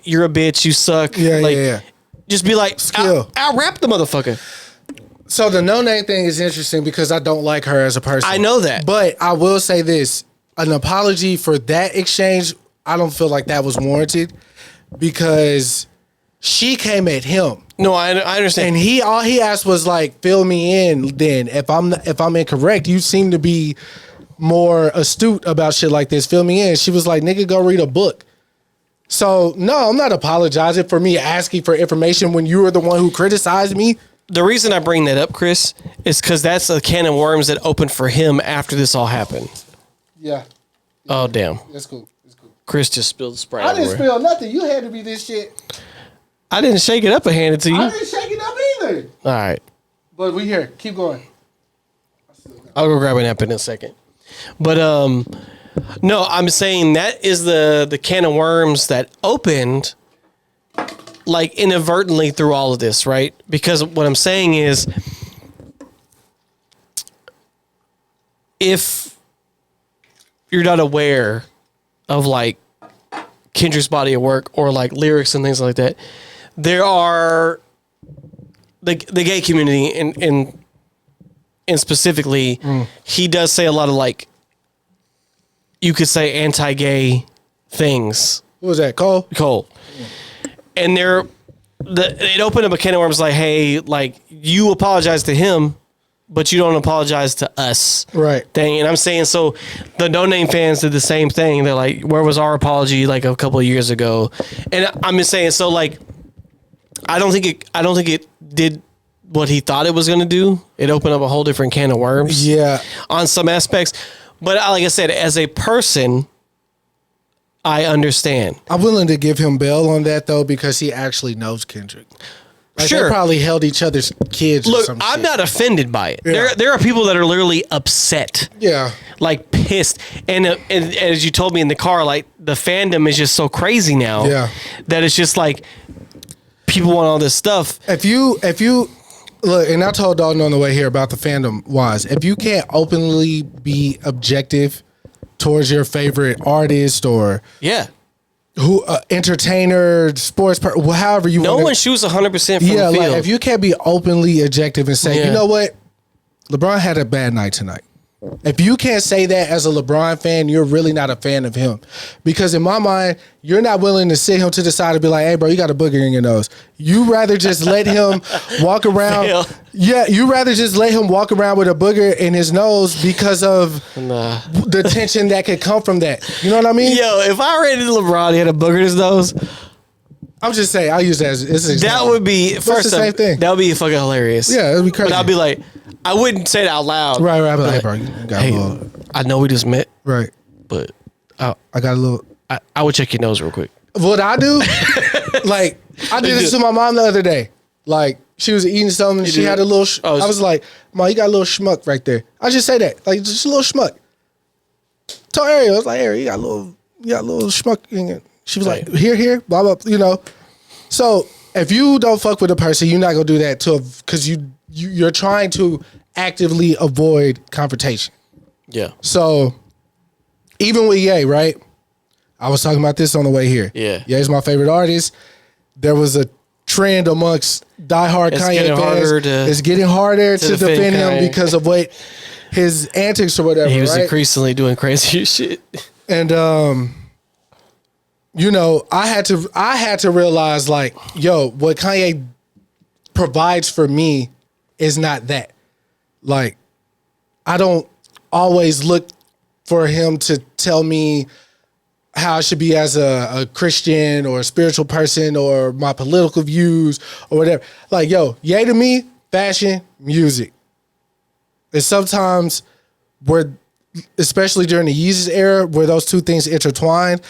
you're a bitch, you suck. Yeah. Just be like, I'll rap the motherfucker. So the No Name thing is interesting because I don't like her as a person. I know that. But I will say this, an apology for that exchange, I don't feel like that was warranted because she came at him. No, I understand. And all he asked was fill me in then. If I'm incorrect, you seem to be more astute about shit like this. Fill me in. She was like, nigga, go read a book. So, no, I'm not apologizing for me asking for information when you were the one who criticized me. The reason I bring that up, Chris, is because that's a can of worms that opened for him after this all happened. Yeah. Oh, damn. That's cool. Kris just spilled the Sprite. I didn't spill nothing. You had to be this shit. I didn't shake it up and hand it to you. I didn't shake it up either. All right. But we here. Keep going. I'll go grab a napkin in a second. But no, I'm saying that is the can of worms that opened like inadvertently through all of this, right? Because what I'm saying is if you're not aware of like Kendrick's body of work or like lyrics and things like that, there are the gay community and specifically he does say a lot of like, you could say anti-gay things. What was that? Cole? And it opened up a can of worms like, hey, like you apologize to him, but you don't apologize to us. Right. Thing. And I'm saying, so the No Name fans did the same thing. They're like, where was our apology like a couple of years ago? And I'm just saying, so like, I don't think it did what he thought it was going to do. It opened up a whole different can of worms. Yeah. On some aspects. But like I said, as a person, I understand. I'm willing to give him bail on that though, because he actually knows Kendrick. Like sure. They probably held each other's kids. Look, or some I'm shit. not offended by it. Yeah. There are people that are literally upset. Yeah. Like pissed. And as you told me in the car, like the fandom is just so crazy now. Yeah. That it's just like people want all this stuff. If you look, and I told Dalton on the way here about the fandom wise, if you can't openly be objective towards your favorite artist or who entertainer, sports person, however you want. No one shoots 100% from the field. Like if you can't be openly objective and say, you know what, LeBron had a bad night tonight. If you can't say that as a LeBron fan, you're really not a fan of him. Because in my mind, you're not willing to sit him to the side and be like, hey, bro, you got a booger in your nose. You rather just let him walk around. Fail. Yeah, you rather just let him walk around with a booger in his nose because of the tension that could come from that. You know what I mean? Yo, if I rated LeBron, he had a booger in his nose. I'm just saying, I'll use that as an example. That would be, first the same thing. That would be fucking hilarious. Yeah, it would be crazy. But I'd be like, I wouldn't say it out loud. Right. I'd be like, hey, bro, you got a little. I know we just met. Right. But I got a little. I would check your nose real quick. What I do, like, I did this to my mom the other day. Like, she was eating something. She had a little. I was like, Mom, you got a little schmuck right there. I just say that, like, just a little schmuck. Told Ariel, I was like, Ariel, you got a little schmuck in it. She was like, here, blah blah, you know. So if you don't fuck with a person, you're not gonna do that to because you're trying to actively avoid confrontation. Yeah. So even with Ye, right? I was talking about this on the way here. Yeah. Ye's my favorite artist. There was a trend amongst diehard Kanye fans. It's getting harder to defend him because of what his antics or whatever. He was right? increasingly doing crazy shit. And you know, I had to realize, like, yo, what Kanye provides for me is not that. Like, I don't always look for him to tell me how I should be as a Christian or a spiritual person or my political views or whatever. Like, yo, Ye to me, fashion, music. And sometimes where, especially during the Yeezus era, where those two things intertwined,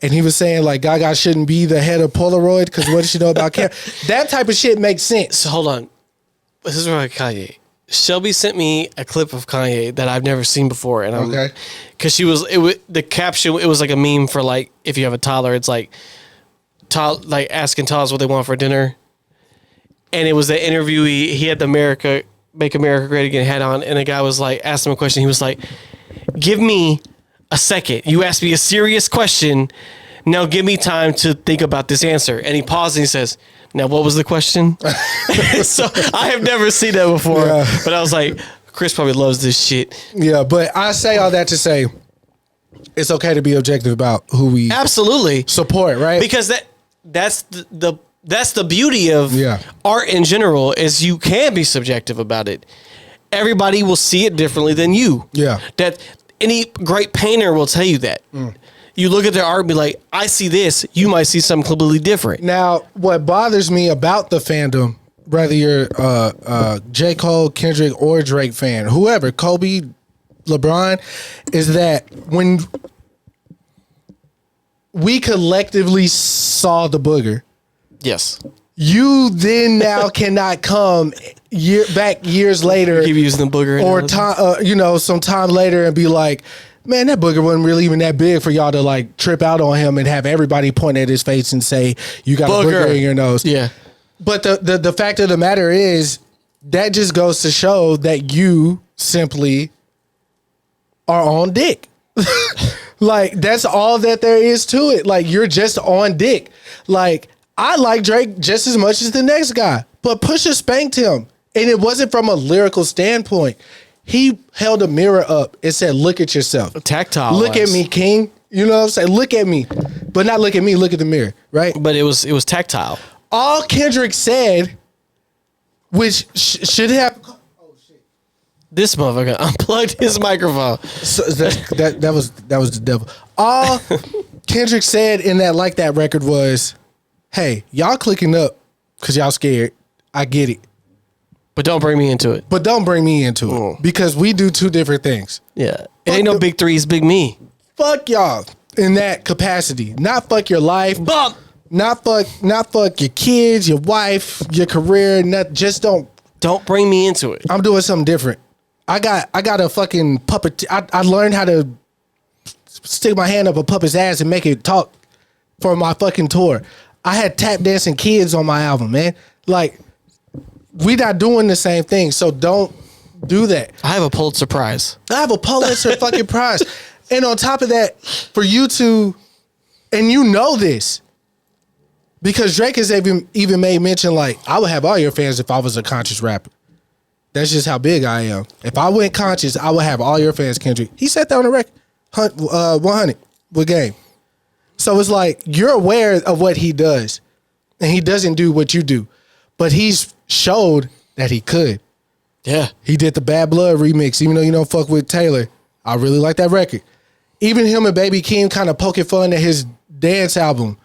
and he was saying, like, Gaga shouldn't be the head of Polaroid because what does she know about camera? That type of shit makes sense. So hold on. This is where Kanye. Shelby sent me a clip of Kanye that I've never seen before, and because the caption, it was like a meme for, like, if you have a toddler, it's like asking toddlers what they want for dinner, and it was the interviewee. He had the Make America Great Again hat on, and the guy was like, asked him a question. He was like, "Give me a second. You asked me a serious question. Now give me time to think about this answer." And he paused and he says, "Now, what was the question?" So I have never seen that before, but I was like, Kris probably loves this shit. Yeah, but I say all that to say it's okay to be objective about who we absolutely support, right? Because that's the beauty of art in general, is you can be subjective about it. Everybody will see it differently than you. Yeah. That any great painter will tell you that. You look at their art and be like, I see this. You might see something completely different. Now, what bothers me about the fandom, whether you're J. Cole, Kendrick, or Drake fan, whoever, Kobe, LeBron, is that when we collectively saw the booger. Yes. You then now cannot come years later. Keep using the booger. Or time, some time later and be like, man, that booger wasn't really even that big for y'all to like trip out on him and have everybody point at his face and say, you got a booger in your nose. Yeah. But the fact of the matter is that just goes to show that you simply are on dick. Like, that's all that there is to it. Like, you're just on dick. Like, I like Drake just as much as the next guy, but Pusha spanked him. And it wasn't from a lyrical standpoint. He held a mirror up and said, look at yourself. Tactile. Look at me, king. You know what I'm saying? Look at me. But not look at me, look at the mirror, right? But it was tactile. All Kendrick said, which should have... This motherfucker unplugged his microphone. So that was the devil. All Kendrick said in that Like That record was, hey, y'all clicking up because y'all scared. I get it. But don't bring me into it. Because we do two different things. Yeah. It ain't no big three, it's big me. Fuck y'all in that capacity. Not fuck your life. Bump. Not fuck your kids, your wife, your career. Just don't bring me into it. I'm doing something different. I got a fucking puppet. I learned how to stick my hand up a puppet's ass and make it talk for my fucking tour. I had tap dancing kids on my album, man. Like, we not doing the same thing, so don't do that. I have a Pulitzer Prize. I have a Pulitzer fucking prize. And on top of that, for you to, and you know this, because Drake has even made mention, like, I would have all your fans if I was a conscious rapper. That's just how big I am. If I went conscious, I would have all your fans, Kendrick. He said that on the record, 100 with Game. So it's like, you're aware of what he does, and he doesn't do what you do, but he's showed that he could. Yeah. He did the Bad Blood remix, even though you don't fuck with Taylor. I really like that record. Even him and Baby Keem kind of poking fun at his dance album.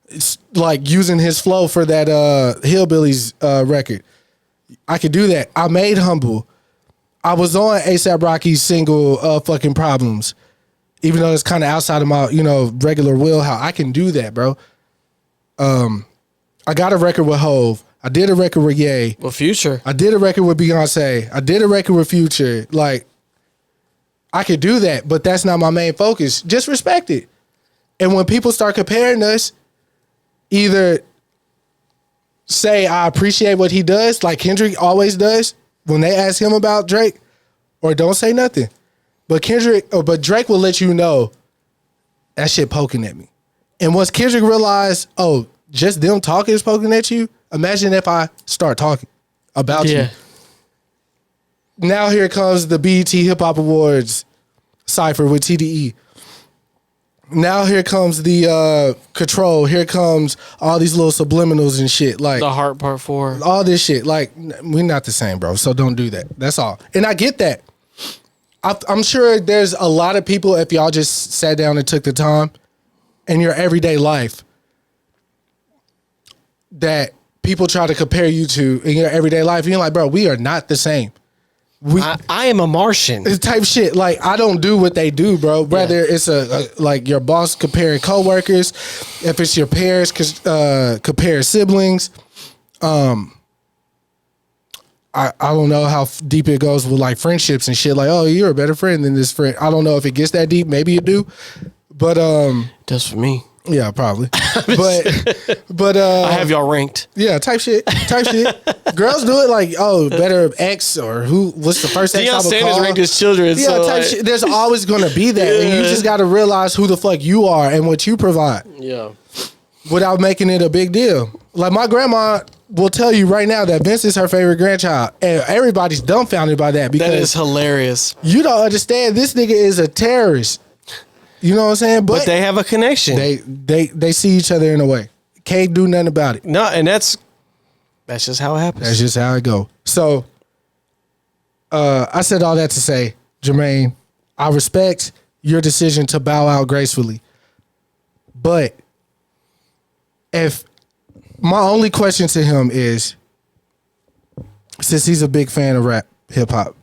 It's like using his flow for that Hillbillies record. I could do that. I made Humble. I was on A$AP Rocky's single fucking Problems. Even though it's kind of outside of my, regular wheelhouse. I can do that, bro. I got a record with Hove. I did a record with Ye. Well, Future. I did a record with Beyonce. I did a record with Future. Like, I could do that, but that's not my main focus. Just respect it. And when people start comparing us, either say, I appreciate what he does, like Kendrick always does when they ask him about Drake, or don't say nothing. But Drake will let you know that shit poking at me. And once Kendrick realized, oh, just them talking is poking at you, imagine if I start talking about you. Now here comes the BET Hip Hop Awards cypher with TDE. Now here comes the Control. Here comes all these little subliminals and shit. Like the Heart Part 4. All this shit. Like, we're not the same, bro. So don't do that. That's all. And I get that. I'm sure there's a lot of people, if y'all just sat down and took the time in your everyday life, that people try to compare you to in your everyday life. And you're like, bro, we are not the same. I am a Martian. It's type shit. Like, I don't do what they do, bro. Whether it's like your boss comparing coworkers, if it's your parents compare siblings. I don't know how deep it goes with like friendships and shit. Like, oh, you're a better friend than this friend. I don't know if it gets that deep. Maybe it do, but just for me. Yeah, probably. but I have y'all ranked. Yeah, type shit. Girls do it like, oh, better X or what's the first X I would Sanders call? ranked his children. Yeah, so type shit. There's always gonna be that, and you just got to realize who the fuck you are and what you provide. Yeah. Without making it a big deal. Like, my grandma will tell you right now that Vince is her favorite grandchild, and everybody's dumbfounded by that because that is hilarious. You don't understand. This nigga is a terrorist. You know what I'm saying? But they have a connection. They see each other in a way. Can't do nothing about it. No, and that's just how it happens. That's just how it go. So, I said all that to say, Jermaine, I respect your decision to bow out gracefully. But if my only question to him is, since he's a big fan of rap, hip hop,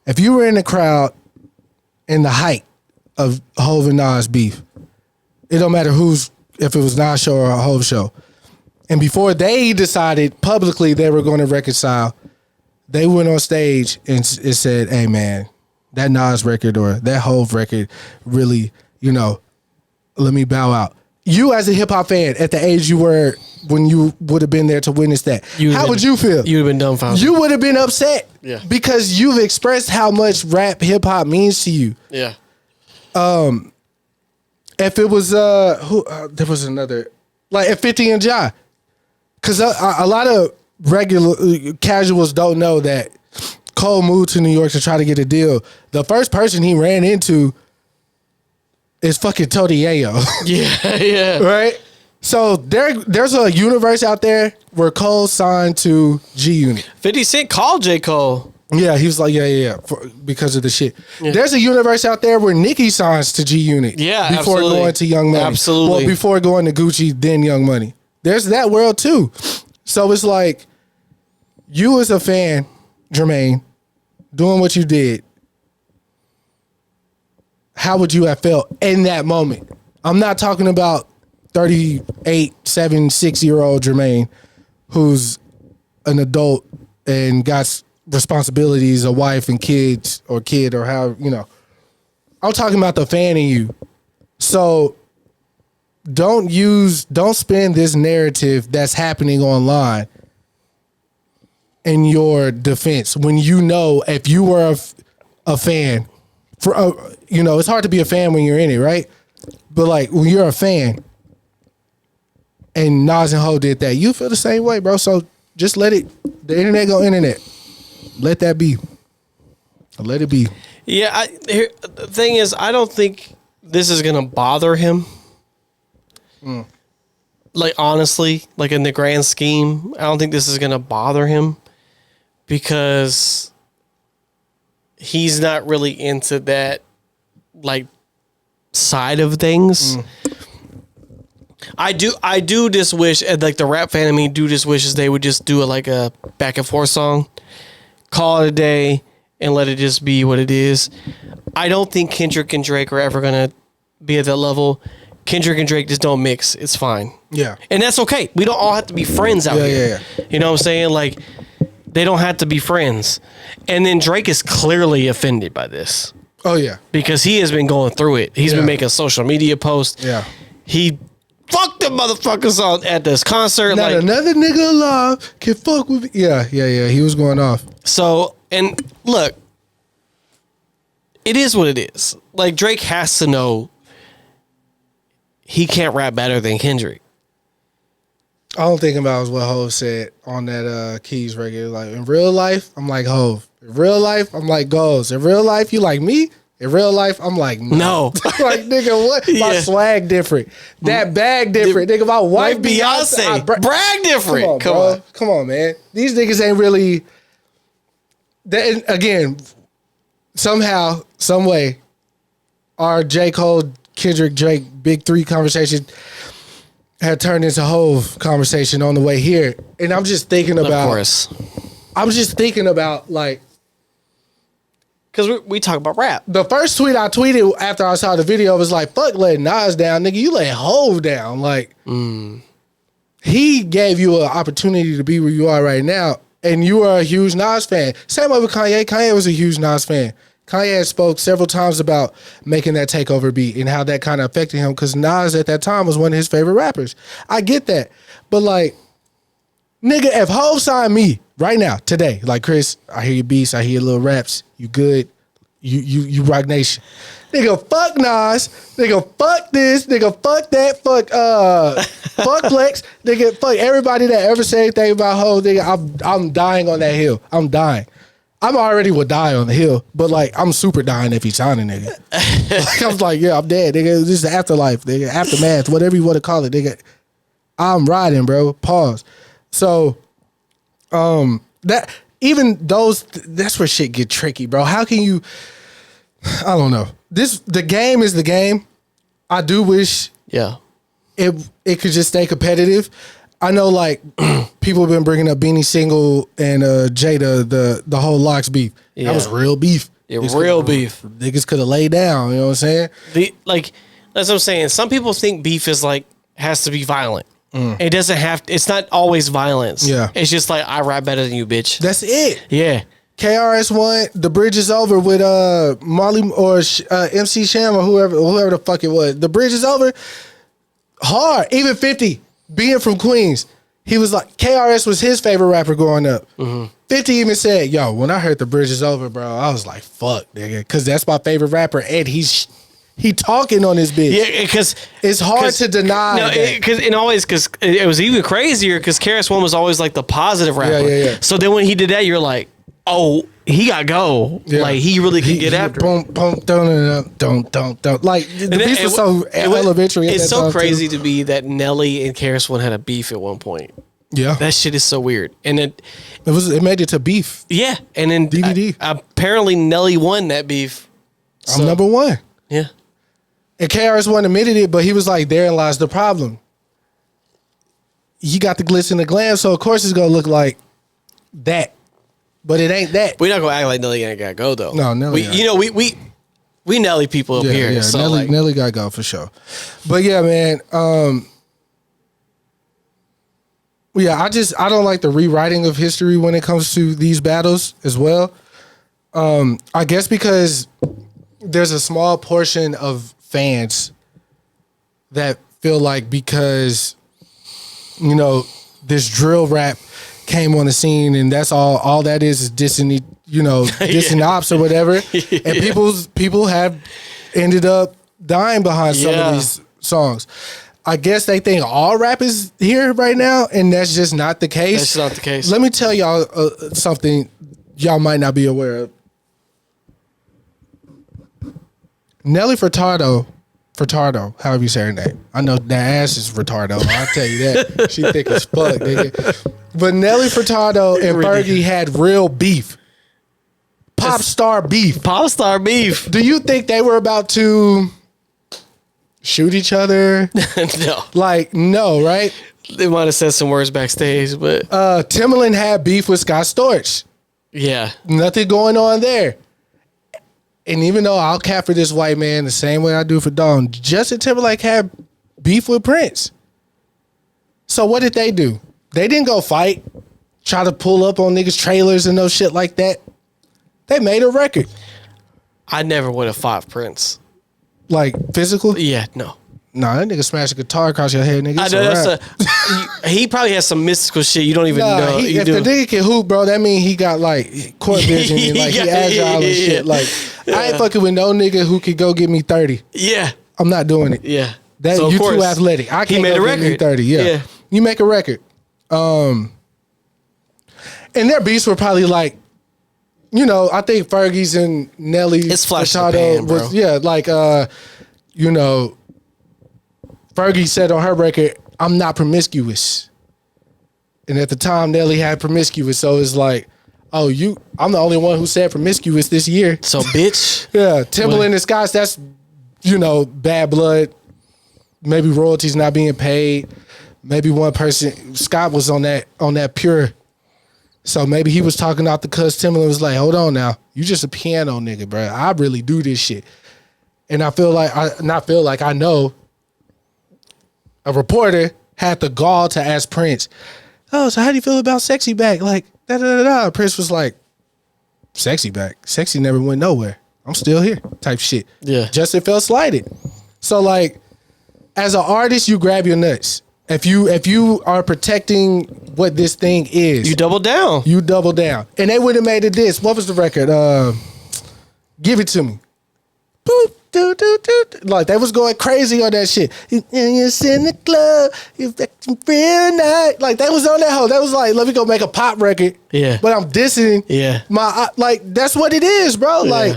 if you were in the crowd in the height of Hov and Nas beef, It don't matter if it was Nas show or a Hov show. And before they decided publicly they were going to reconcile, they went on stage and it said, hey man, that Nas record or that Hov record really, let me bow out. You as a hip hop fan at the age you were when you would have been there to witness that, how would you feel? You would have been dumbfounded. You would have been upset. Yeah. Because you've expressed how much rap hip hop means to you. Yeah. If it was there was another, like if 50 and Ja, because a lot of regular casuals don't know that Cole moved to New York to try to get a deal. The first person he ran into is fucking Tony Yayo. Yeah. Right? So there's a universe out there where Cole signed to G Unit. 50 Cent called J. Cole. Yeah, he was like, because of the shit. Yeah. There's a universe out there where Nicki signs to G Unit. Yeah, before absolutely. Going to Young Money. Absolutely. Well, before going to Gucci, then Young Money. There's that world too. So it's like, you as a fan, Jermaine, doing what you did, how would you have felt in that moment? I'm not talking about 38, 7, 6-year-old Jermaine who's an adult and got responsibilities, a wife and kids or kid or how, I'm talking about the fan in you. So don't spin this narrative that's happening online in your defense when if you were a fan it's hard to be a fan when you're in it, right? But like when you're a fan and Nas and Ho did that, you feel the same way, bro. So just let it, the internet go internet. Let that be. Let it be. Yeah, the thing is, I don't think this is gonna bother him. Like honestly, like in the grand scheme, I don't think this is gonna bother him because he's not really into that like side of things. I do just wish, like the rap fan in me just wishes they would just do a back and forth song, call it a day, and let it just be what it is. I don't think Kendrick and Drake are ever gonna be at that level. Kendrick and Drake just don't mix. It's fine. Yeah. And that's okay. We don't all have to be friends out here. Yeah. You know what I'm saying? Like, they don't have to be friends. And then Drake is clearly offended by this. Oh, yeah. Because he has been going through it. He's been making social media posts. Yeah. He fucked the motherfuckers on at this concert. Not another nigga alive can fuck with me. Yeah. He was going off. So, and look, it is what it is. Like, Drake has to know he can't rap better than Kendrick. I don't think about what Hov said on that Keys record. Like, in real life, I'm like Hov. In real life, I'm like Goals. In real life, you like me? In real life, I'm like, no. Like, nigga, what? Yeah. My swag different. That bag different. Nigga, my wife Beyonce. Brag different. Come on, man. These niggas ain't really... Again, somehow, some way, our J. Cole, Kendrick, Drake, Big Three conversation had turned into Hov conversation on the way here. And I'm just thinking about... Of course. I'm just thinking about, like... Because we talk about rap. The first tweet I tweeted after I saw the video was like, fuck letting Nas down, nigga. You let Hov down. Like, he gave you an opportunity to be where you are right now. And you are a huge Nas fan. Same way with Kanye. Kanye was a huge Nas fan. Kanye spoke several times about making that takeover beat and how that kind of affected him because Nas at that time was one of his favorite rappers. I get that. But like, nigga, if Hov signed me right now, today, like, Kris, I hear your beats, I hear your little raps, you good, you Rock Nation. Nigga, fuck Nas. Nigga, fuck this. Nigga, fuck that. Fuck Flex. Nigga, fuck everybody that ever said anything about Hov. Nigga, I'm dying on that hill. I'm dying. I'm already would die on the hill, but like I'm super dying if he's signing, nigga. Like, I was like, yeah, I'm dead, nigga. This is the afterlife, nigga, aftermath, whatever you want to call it, nigga. I'm riding, bro. Pause. So, that even those, that's where shit get tricky, bro. How can you? I don't know. The game is the game. I do wish, it could just stay competitive. I know, like, people have been bringing up Beanie Single and Jada, the whole Locks beef. Yeah. That was real beef. Yeah, real beef. Niggas could have laid down, you know what I'm saying? Like That's what I'm saying. Some people think beef is like has to be violent. It doesn't have. It's not always violence. Yeah. It's just like I rap better than you, bitch. That's it. Yeah. KRS-One, The Bridge is Over with Marley or MC Sham or whoever the fuck it was. The Bridge is Over. Hard. Even 50, being from Queens, he was like, KRS was his favorite rapper growing up. 50 even said, yo, when I heard The Bridge is Over, bro, I was like, fuck, nigga, because that's my favorite rapper, and he talking on his bitch. Yeah, because it's hard to deny. No, because it was even crazier because KRS-One was always like the positive rapper. Yeah. So then when he did that, you're like, oh, he got go. Yeah. Like he really could get after. Boom, boom, don't. Like the beef was so elementary. It's so crazy to me that Nelly and KRS-One had a beef at one point. Yeah, that shit is so weird. And it made it to beef. Yeah, and then DVD. Apparently Nelly won that beef. I'm number one. Yeah. And KRS-One admitted it, but he was like, therein lies the problem. You got the glitz and the glam, so of course it's going to look like that. But it ain't that. We're not going to act like Nelly ain't got to go, though. No, Nelly. We Nelly people up here. Yeah, so Nelly got to go for sure. But yeah, man. I don't like the rewriting of history when it comes to these battles as well. I guess because there's a small portion of fans that feel like because this drill rap came on the scene and that's all that is dissing dissing ops or whatever, and people have ended up dying behind some of these songs. I guess they think all rap is here right now, and that's just not the case. That's not the case. Let me tell y'all something y'all might not be aware of. Nelly Furtado, however you say her name. I know that ass is Furtado. I'll tell you that. She thick as fuck, nigga. But Nelly Furtado and Fergie had real beef. Pop star beef. Do you think they were about to shoot each other? No. Like, no, right? They might have said some words backstage, but Timbaland had beef with Scott Storch. Yeah. Nothing going on there. And even though I'll cap for this white man the same way I do for Dawn, Justin Timberlake had beef with Prince. So what did they do? They didn't go fight, try to pull up on niggas' trailers and no shit like that. They made a record. I never would have fought Prince. Like physical? Yeah, no. Nah, that nigga smashed a guitar across your head, nigga. I know he probably has some mystical shit you don't even know. If the nigga can hoop, bro, that mean he got like court vision and like he agile and shit. Like I ain't fucking with no nigga who could go get me 30. Yeah. I'm not doing it. Yeah. That so you too athletic. I can't go get me 30. Yeah. You make a record. And their beats were probably like, I think Fergie's and Nelly. It's Flash in the Pan, bro. Fergie said on her record, I'm not promiscuous. And at the time, Nelly had promiscuous. So it's like, I'm the only one who said promiscuous this year. So, bitch. Yeah. Timbaland and Scott, that's, bad blood. Maybe royalties not being paid. Maybe one person, Scott was on that pure. So maybe he was talking out the cuss. Timbaland was like, hold on now. You just a piano nigga, bro. I really do this shit. And I know a reporter had the gall to ask Prince, oh, so how do you feel about Sexy Back? Like, da-da-da-da. Prince was like, Sexy Back? Sexy never went nowhere. I'm still here type shit. Yeah. Justin felt slighted. So, like, as an artist, you grab your nuts. If you are protecting what this thing is. You double down. And they would have made it this. What was the record? Give It To Me. Boop. Like they was going crazy on that shit. And you're in the club, you acting real nice. Like they was on that hoe. That was like, let me go make a pop record. Yeah. But I'm dissing. Yeah. That's what it is, bro. Yeah. Like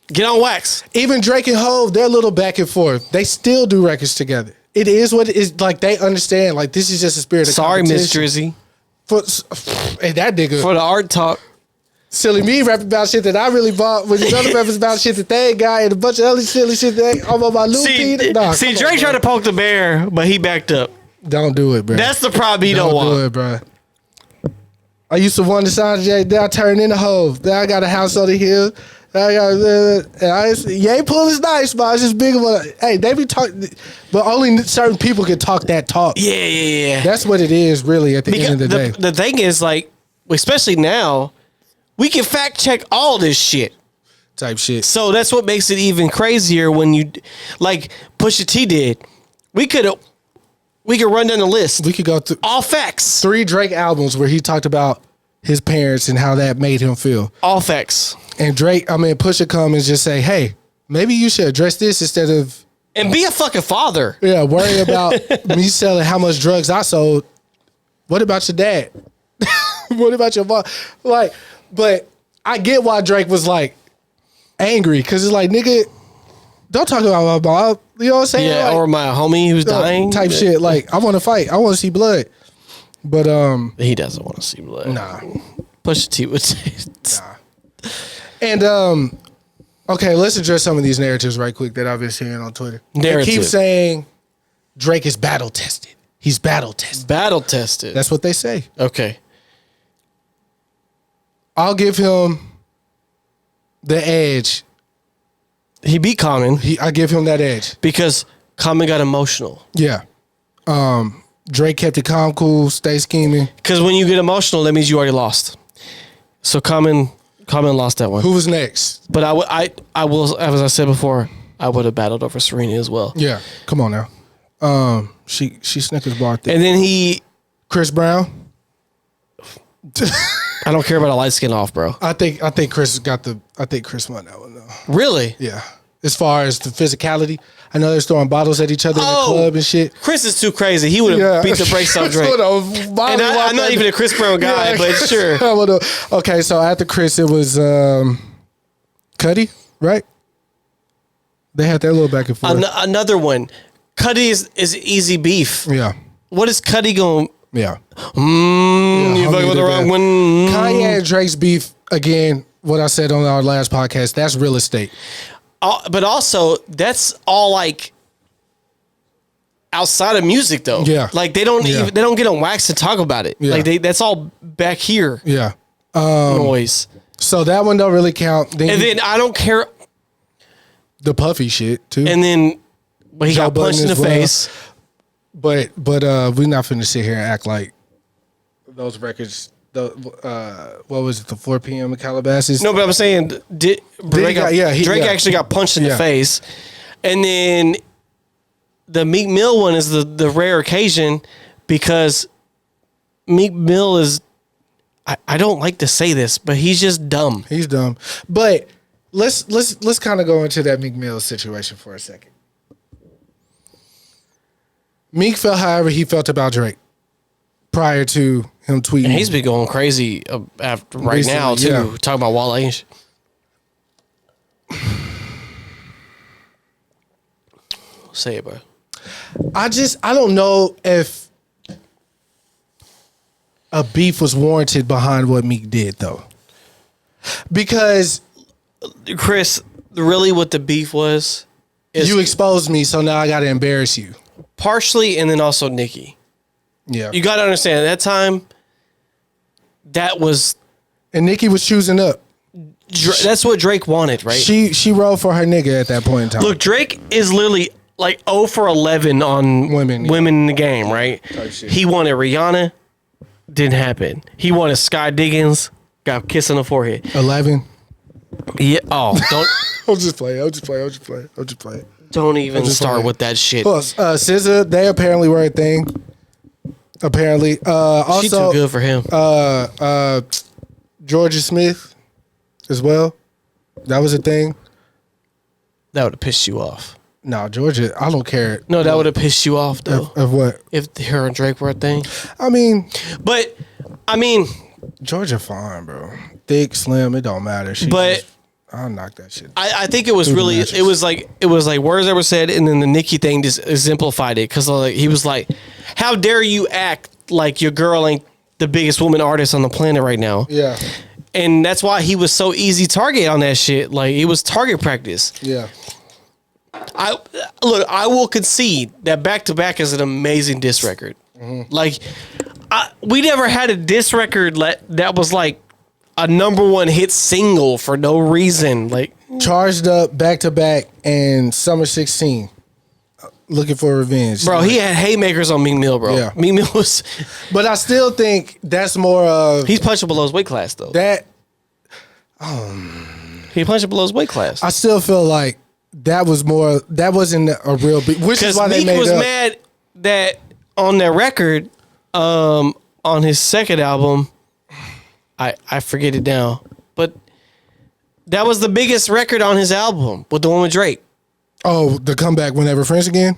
get on wax. Even Drake and Hove, they're a little back and forth. They still do records together. It is what it is. Like they understand. Like this is just a spirit of competition. Miss Drizzy. Hey, that nigga. For the art talk. Silly me rapping about shit that I really bought with these other rappers about shit that they ain't got and a bunch of other silly shit that ain't all about Lil Peter. Nah, Drake tried to poke the bear, but he backed up. Don't do it, bro. That's the problem he don't want. Don't do it, bro. I used to want to sign J. Then I turned into Hove. Then I got a house on the hill. Ye pull is nice, but I was just big of a. Hey, they be talking, but only certain people can talk that talk. Yeah. That's what it is, really. At the end of the day, the thing is, like, especially now, we can fact check all this shit. Type shit. So that's what makes it even crazier when you, like Pusha T did. We could run down the list. We could go through all facts. 3 Drake albums where he talked about his parents and how that made him feel. All facts. And Pusha come and just say, hey, maybe you should address this instead of... And be a fucking father. Yeah, worry about me selling how much drugs I sold. What about your dad? What about your mom? Like, but I get why Drake was like angry, because it's like, nigga, don't talk about my mom. You know what I'm saying? Yeah, like, or my homie who's dying. Type shit. Like, I want to fight. I want to see blood. But he doesn't want to see blood. Nah. Pusha T would say. Nah. And okay, let's address some of these narratives right quick that I've been seeing on Twitter. They keep saying Drake is battle tested. He's battle tested. Battle tested. That's what they say. Okay. I'll give him the edge. He beat Common. I give him that edge. Because Common got emotional. Yeah. Drake kept it calm, cool, stay scheming. Because when you get emotional, that means you already lost. So Common lost that one. Who was next? But I will, as I said before, I would have battled over Serena as well. Yeah. Come on now. She Snickers barred there. And then Chris Brown. I don't care about a light skin off, bro. I think Chris won that one though. Really? Yeah. As far as the physicality, I know they're throwing bottles at each other in the club and shit. Chris is too crazy. He would have beat the brakes off Drake. And I'm not even a Chris Brown guy, but sure. Okay, so after Chris, it was Cudi, right? They had their little back and forth. Another one. Cudi is easy beef. Yeah. What is Cudi going? Yeah. You fucking with the wrong one. Kanye and Drake's beef, again, what I said on our last podcast, that's real estate. But also, that's all like outside of music, though. Yeah, like they don't get on wax to talk about it. Yeah. Like that's all back here. Yeah, noise. So that one don't really count. Then I don't care. The Puffy shit too. And then, but he got punched in the face. But we're not finna sit here and act like those records. What was it? The 4 p.m. in Calabasas? No, but I'm saying, Drake actually got punched in the face, and then the Meek Mill one is the rare occasion because Meek Mill is. I don't like to say this, but he's just dumb. He's dumb. But let's kind of go into that Meek Mill situation for a second. Meek felt however he felt about Drake prior to him tweeting. And he's been going crazy after right now too. Yeah. Talking about Wale and shit. Say it, bro. I don't know if a beef was warranted behind what Meek did though. Because Chris, really what the beef was is you exposed me, so now I gotta embarrass you. Partially, and then also Nicki. Yeah. You gotta understand, at that time, that was... And Nicki was choosing up. That's what Drake wanted, right? She rolled for her nigga at that point in time. Look, Drake is literally like 0 for 11 on women in the game, right? He wanted Rihanna, didn't happen. He wanted Sky Diggins, got a kiss on the forehead. 11? Yeah, don't... I'll just play. Don't even start with that shit. Well, SZA, they apparently were a thing. Apparently. Also, she's too good for him. Georgia Smith as well. That was a thing. That would have pissed you off. No, Georgia, I don't care. No, that would have pissed you off, though. Of what? If her and Drake were a thing. I mean... Georgia fine, bro. Thick, slim, it don't matter. I'll knock that shit. I think it was really, it was like words that were said, and then the Nicki thing just exemplified it. Because he was like, how dare you act like your girl ain't the biggest woman artist on the planet right now. Yeah. And that's why he was so easy target on that shit. Like, it was target practice. Yeah. I will concede that Back to Back is an amazing diss record. Mm-hmm. Like, we never had a diss record that was like a #1 hit single for no reason. Like Charged Up, Back to Back, and Summer 16. Looking for Revenge. Bro, he had haymakers on Meek Mill, bro. Yeah. Meek Mill was... But I still think that's more of... He's punching below his weight class, though. That... He punched below his weight class. I still feel like that was more... That wasn't a real big... Which is why Meek they made was up. mad that on that record, on his second album, I forget it now, but that was the biggest record on his album with the one with Drake. Oh, the comeback Whenever Friends Again?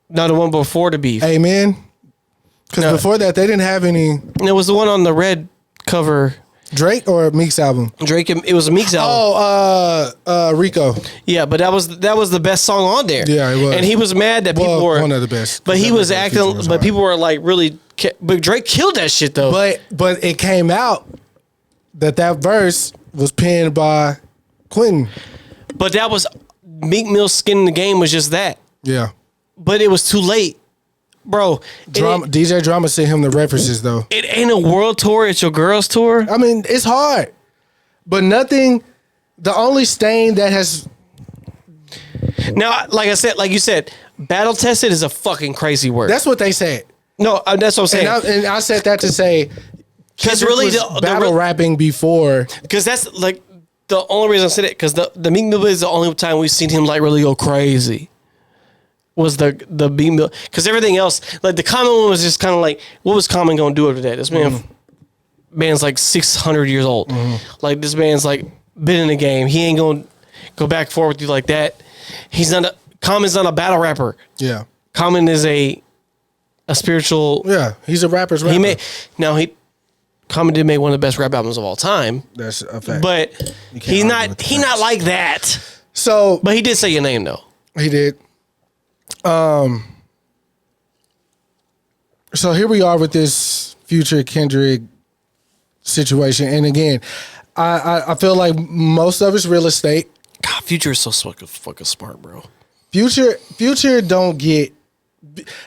No, the one before the beef. Amen. Because before that, they didn't have any... It was the one on the red cover. Drake or Meek's album? Drake. It was a Meek's album. Oh, Rico. Yeah, but that was the best song on there. Yeah, it was. And he was mad that people were one of the best. But he was acting. But people were like really. But Drake killed that shit though. But it came out that verse was penned by Quentin. But that was Meek Mill's skin in the game was just that. Yeah. But it was too late, bro. DJ Drama sent him the references though. It ain't a world tour. It's your girls tour. I mean, it's hard, but nothing. The only stain that has now, like I said, like you said, battle tested is a fucking crazy word. That's what they said. No, that's what I'm saying. And I said that to say because really was battle rapping before. Because that's like the only reason I said it. Because the Meek Mill is the only time we've seen him like really go crazy. Was the Meek Mill, because everything else, like the Common one was just kind of like, what was Common gonna do after that? This man's like 600 years old. Like this man's like been in the game. He ain't gonna go back and forth with you like that. Common's not a battle rapper. Yeah. Common is a spiritual. Yeah, he's a rapper's rapper. Common did make one of the best rap albums of all time. That's a fact. But he's not like that. So, but he did say your name though. He did. So here we are with this Future Kendrick situation, and again, I feel like most of it's real estate. God, Future is so fucking smart, bro. Future don't get.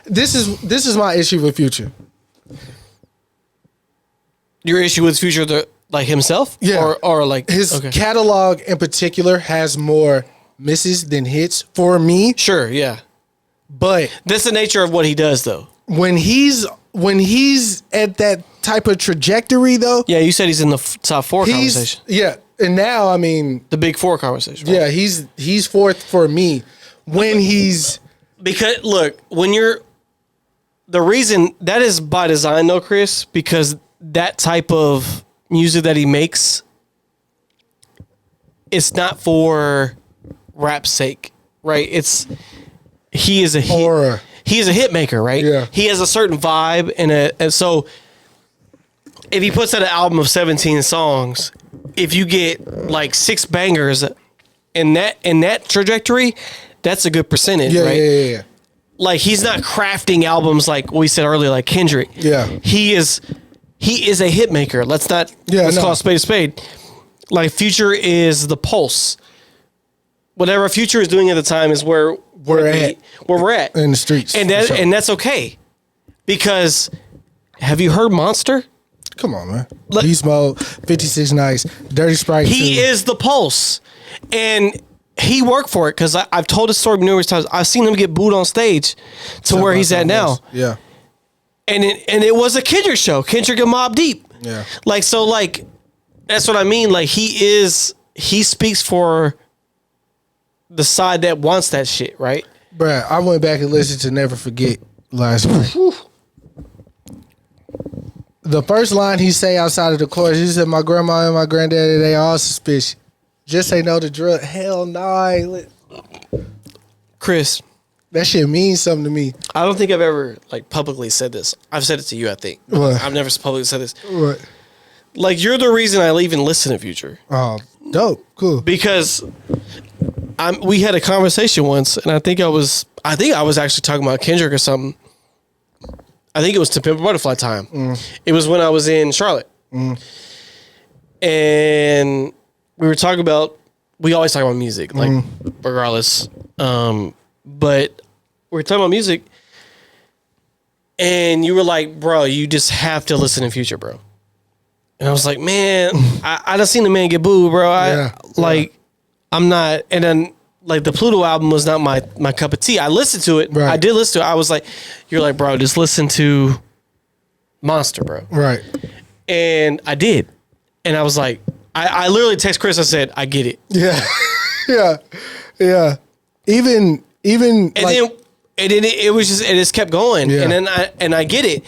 This is my issue with Future. Your issue with Future, like himself, yeah, or like his catalog in particular has more misses than hits for me. Sure, yeah. But that's the nature of what he does, though. When he's at that type of trajectory, though. Yeah, you said he's in the top 4 conversation. Yeah, and now I mean the big 4 conversation. Right? Yeah, he's fourth for me when he's because look when you're the reason that is by design, though, Chris, because that type of music that he makes, it's not for rap's sake, right? He is a hit maker, right? Yeah. He has a certain vibe and so if he puts out an album of 17 songs, if you get like 6 bangers in that trajectory, that's a good percentage, right? Yeah. Like he's not crafting albums like we said earlier, like Kendrick. Yeah. He is a hit maker. Let's call a spade a spade. Like Future is the pulse. Whatever Future is doing at the time is where we're at in the streets, and that's okay, because have you heard Monster? Come on, man. Beast Mode, 56 Nights, Dirty Sprite. He is the pulse, and he worked for it because I've told this story numerous times. I've seen him get booed on stage to where he's at now. Yeah, and it was a Kendrick show, Kendrick and Mobb Deep. Yeah, like that's what I mean. Like he speaks for the side that wants that shit, right? Bruh, I went back and listened to Never Forget last night. The first line he say outside of the chorus, he said, "My grandma and my granddaddy, they all suspicious. Just ain't know the drug. Hell no." Chris, that shit means something to me. I don't think I've ever like publicly said this. I've said it to you, I think. What? I've never publicly said this. What? Like you're the reason I even listen to Future. Oh, dope, cool. Because we had a conversation once, and I think I was actually talking about Kendrick or something. I think it was To Pimp a Butterfly time. It was when I was in Charlotte, and we were talking about. We always talk about music, like regardless. But we were talking about music, and you were like, "Bro, you just have to listen to Future, bro." And I was like, man, I done seen the man get booed, bro. I'm not. And then like the Pluto album was not my cup of tea. I listened to it. Right. I did listen to it. I was like, you're like, bro, just listen to Monster, bro. Right. And I did. And I was like, I literally text Kris. I said, I get it. Yeah. Yeah. Even and then it was just, it just kept going. Yeah. And then I get it.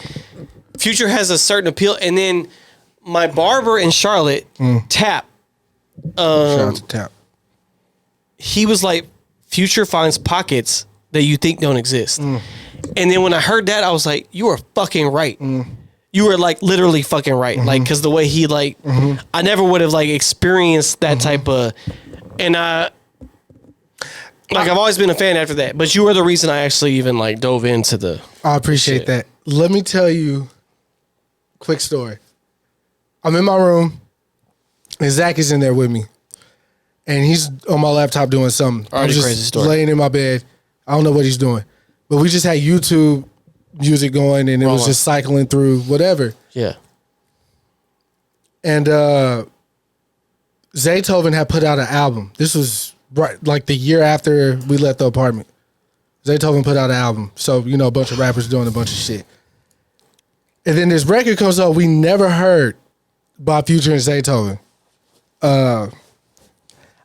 Future has a certain appeal. And then my barber in Charlotte, Tap. Shout out to Tap. He was like, Future finds pockets that you think don't exist. And then when I heard that, I was like, you are fucking right. You were like literally fucking right. Like, cause the way he like, I never would have like experienced that type of, and I've always been a fan after that, but you were the reason I actually even like dove into the. I appreciate that. Let me tell you a quick story. I'm in my room and Zach is in there with me. And he's on my laptop doing something. I'm just crazy story. laying in my bed. I don't know what he's doing. But we just had YouTube music going and it was just cycling through whatever. Yeah. And Zaytoven had put out an album. This was right like the year after we left the apartment. Zaytoven put out an album. So, you know, a bunch of rappers doing a bunch of shit. And then this record comes up we never heard by Future and Zaytoven.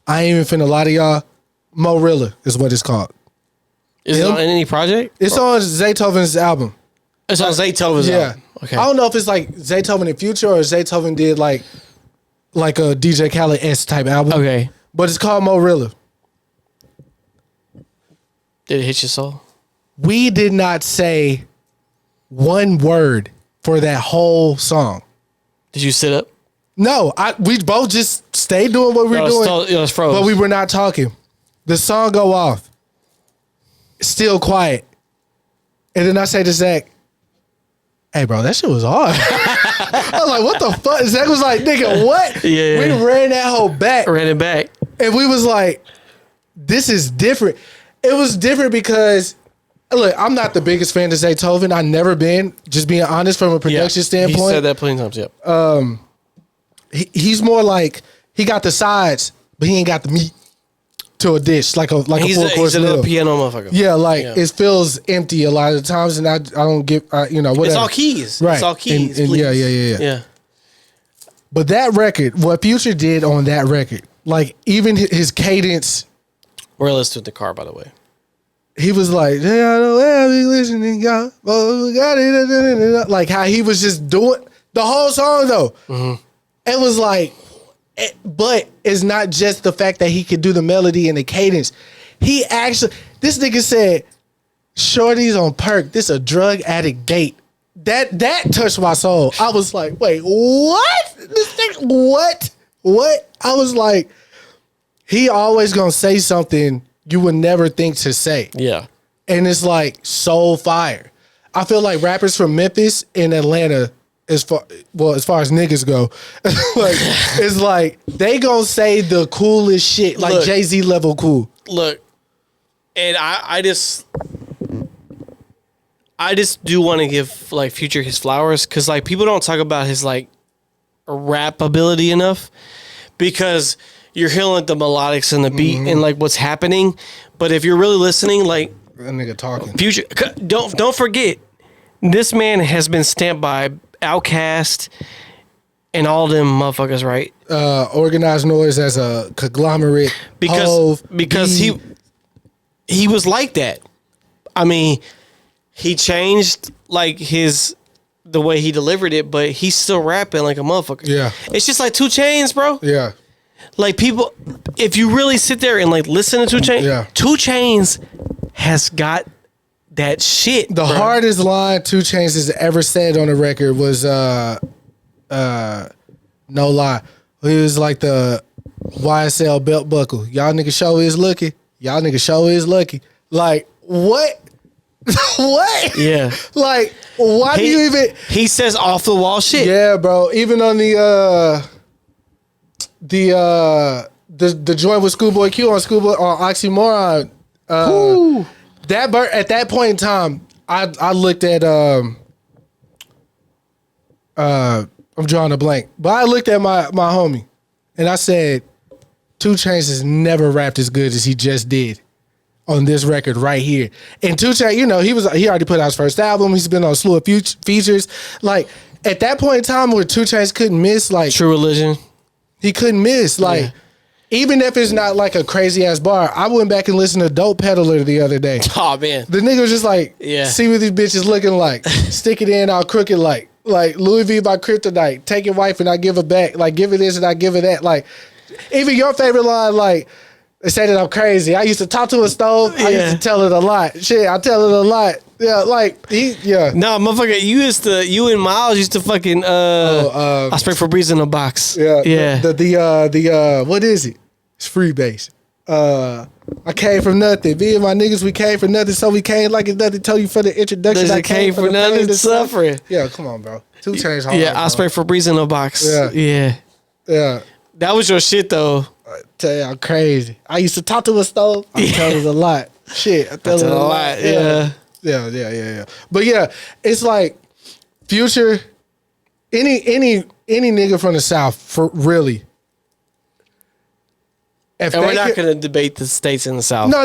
I ain't even finna lie to y'all. Morilla is what it's called. Is it on any project? It's on Zaytoven's album. It's on Zaytoven's album. Okay. I don't know if it's like Zaytoven in Future or Zaytoven did like a DJ Khaled-esque type album. Okay. But it's called Morilla. Did it hit your soul? We did not say one word for that whole song. Did you sit up? No, we both just stayed doing what we were doing. It was froze. But we were not talking. The song go off. Still quiet. And then I say to Zach, hey, bro, that shit was hard. I was like, what the fuck? Zach was like, nigga, what? Yeah. We ran that whole back. Ran it back. And we was like, this is different. It was different because, look, I'm not the biggest fan of Zaytoven. I've never been, just being honest from a production standpoint. He said that plenty of times, yep. He's more like, he got the sides, but he ain't got the meat to a dish, like a full course He's a meal. little piano motherfucker. Yeah, it feels empty a lot of the times, and I don't get, whatever. It's all keys. Right. It's all keys. And yeah. Yeah. But that record, what Future did on that record, like even his cadence. We're listening to the car, by the way. He was like, yeah, I know I'll be listening, y'all. Oh, got it. Like how he was just doing the whole song though. Mm-hmm. It was like, but it's not just the fact that he could do the melody and the cadence. He actually, this nigga said, "Shorty's on perk. This a drug addict date." That touched my soul. I was like, wait, what? This thing, what? I was like, he always gonna say something you would never think to say. Yeah. And it's like soul fire. I feel like rappers from Memphis and Atlanta, as far as niggas go, like it's like they gonna say the coolest shit, like Jay-Z level cool. Look, and I just do want to give like Future his flowers, because like people don't talk about his like rap ability enough, because you're hearing the melodics and the beat and like what's happening. But if you're really listening, like that nigga talking. Future, don't forget, this man has been stamped by Outkast and all them motherfuckers, right? Organized Noise as a conglomerate because he was like that. I mean, he changed like the way he delivered it, but he's still rapping like a motherfucker. Yeah, it's just like 2 Chainz, bro. Yeah, like people, if you really sit there and like listen to 2 Chainz, 2 Chainz has got that shit. The hardest line 2 Chainz has ever said on the record was no lie. He was like the YSL belt buckle. Y'all niggas show is lucky. Y'all niggas show is lucky. Like what? What? Yeah. Like why do you even? He says off the wall shit. Yeah, bro. Even on the joint with Schoolboy Q on Oxymoron. At that point in time, I looked at I'm drawing a blank. But I looked at my homie and I said, 2 Chainz has never rapped as good as he just did on this record right here. And 2 Chainz, you know, he already put out his first album. He's been on a slew of features. Like, at that point in time where 2 Chainz couldn't miss, like... True Religion. He couldn't miss. Like, even if it's not like a crazy-ass bar, I went back and listened to Dope Peddler the other day. Oh, man. The nigga was just like, see what these bitches looking like. Stick it in, I'll crook it like Louis V by Kryptonite. Take your wife and I give her back. Like, give her this and I give her that. Like, even your favorite line, like... They say that I'm crazy. I used to talk to a stove. I used to tell it a lot. Shit, I tell it a lot. Yeah, like No, motherfucker, you and Miles used to fucking I spray Febreze in a box. Yeah. Yeah. The what is it? It's freebase. I came from nothing. Me and my niggas, we came from nothing, so we came like it's nothing. Told you for the introduction. I came from nothing to suffering. Yeah, come on, bro. 2 Chainz hard. Yeah, I spray Febreze in a box. Yeah. That was your shit though. I tell you, I'm crazy. I used to talk to a stove. I tell it a lot. Shit, I tell it a lot. Yeah. But yeah, it's like Future. Any nigga from the South, for really. And we're not going to debate the states in the South. No.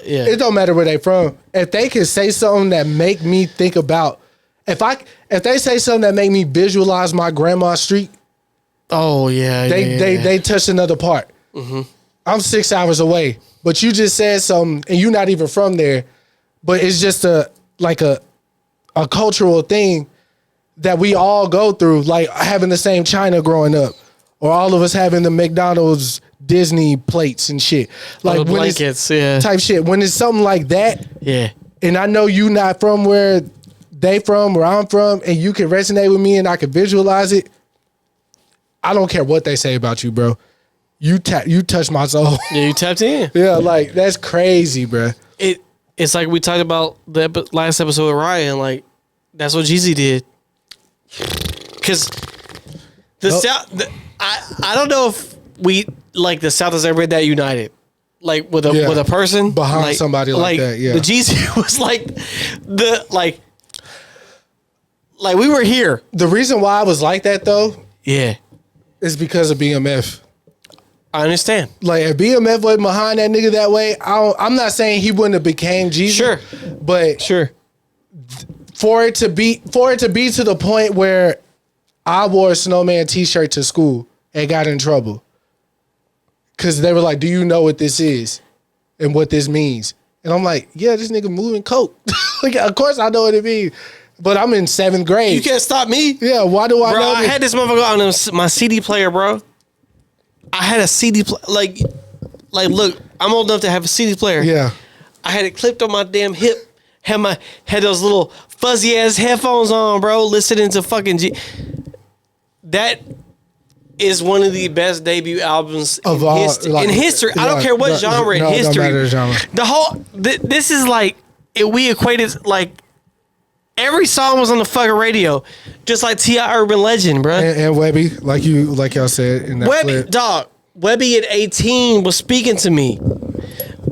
Yeah. It don't matter where they from. If they can say something that make me think about, if they say something that make me visualize my grandma's street. Oh yeah, they touched another part. Mm-hmm. I'm 6 hours away, but you just said something, and you're not even from there. But it's just a cultural thing that we all go through, like having the same China growing up, or all of us having the McDonald's Disney plates and shit, like when blankets, type shit. When it's something like that, and I know you not from where they from, where I'm from, and you can resonate with me, and I can visualize it. I don't care what they say about you, bro. You touched my soul. Yeah, you tapped in. Yeah, like that's crazy, bro. It's like we talked about the last episode with Ryan. Like that's what Jeezy did. Because the South, I don't know if we like the South has ever been that united, like with a person behind like, somebody like that. Yeah, the Jeezy was like we were here. The reason why I was like that though, is because of BMF. I understand. Like if BMF wasn't behind that nigga that way, I'm not saying he wouldn't have became Jeezy. Sure, but for it to be to the point where I wore a Snowman t-shirt to school and got in trouble because they were like, "Do you know what this is and what this means?" And I'm like, "Yeah, this nigga moving coke." Like, of course I know what it means. But I'm in 7th grade. You can't stop me. Yeah, why do I know I had this motherfucker on my CD player, bro. I had a CD player. Like, look, I'm old enough to have a CD player. Yeah. I had it clipped on my damn hip. Had those little fuzzy ass headphones on, bro. Listening to fucking That is one of the best debut albums in history. I don't care what genre in history. Don't matter the genre. The whole this is like we equated like. Every song was on the fucking radio, just like T.I. Urban Legend, bro. And Webby, like y'all said in that clip. Dog, Webby at 18 was speaking to me.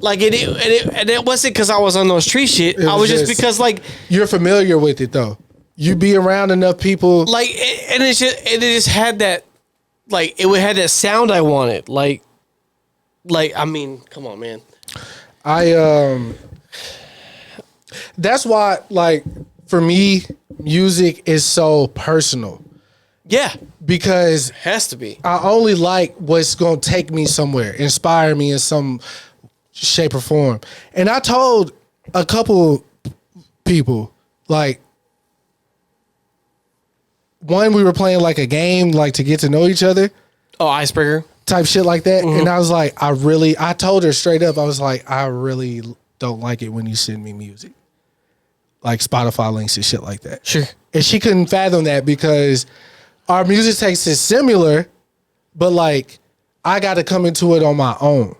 Like it wasn't because I was on those street shit. I was just because like you're familiar with it though. You be around enough people. Like it just had that, like it had that sound I wanted. Like I mean, come on, man. That's why like. For me, music is so personal. Yeah. Because it has to be. I only like what's going to take me somewhere, inspire me in some shape or form. And I told a couple people, like, one, we were playing like a game, like to get to know each other. Oh, icebreaker. Type shit like that. Mm-hmm. And I was like, I told her straight up, I was like, I really don't like it when you send me music. Like Spotify links and shit like that. Sure. And she couldn't fathom that because our music taste is similar, but like I got to come into it on my own.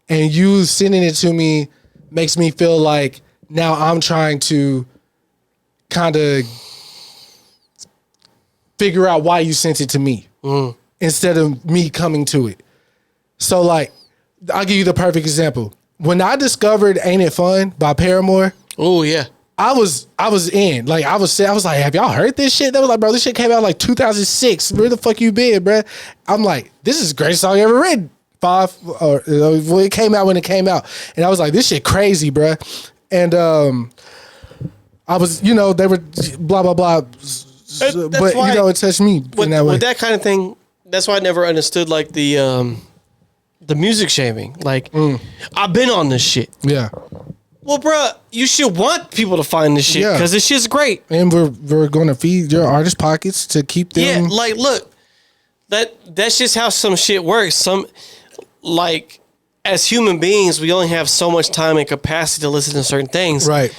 And you sending it to me makes me feel like now I'm trying to kind of figure out why you sent it to me instead of me coming to it. So like, I'll give you the perfect example. When I discovered Ain't It Fun by Paramore. Oh, yeah. I was in. Like, I was like, have y'all heard this shit? They was like, bro, this shit came out like 2006. Where the fuck you been, bro? I'm like, this is the greatest song ever written. When it came out, and I was like, this shit crazy, bro. And I was, they were blah blah blah, but it touched me in that way. With that kind of thing, that's why I never understood like the music shaming. Like, I've been on this shit. Yeah. Well, bro, you should want people to find this shit because this shit's great, and we're going to feed your artist pockets to keep them. Yeah, like, look, that's just how some shit works. Like, as human beings, we only have so much time and capacity to listen to certain things. Right.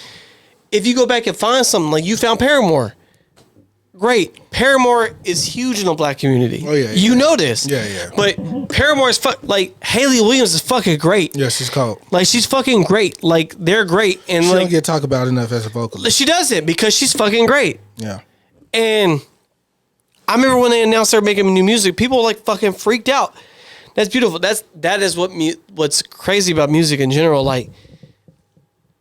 If you go back and find something, like you found Paramore, great. Paramore is huge in the black community. Oh, yeah. You know this. Yeah. But Paramore is like, Hayley Williams is fucking great. Yeah, she's cold. Like, she's fucking great. Like, they're great. And she like, don't get talked about enough as a vocalist. She doesn't, because she's fucking great. Yeah. And I remember when they announced they're making new music, people like fucking freaked out. That's beautiful. That is what's crazy about music in general. Like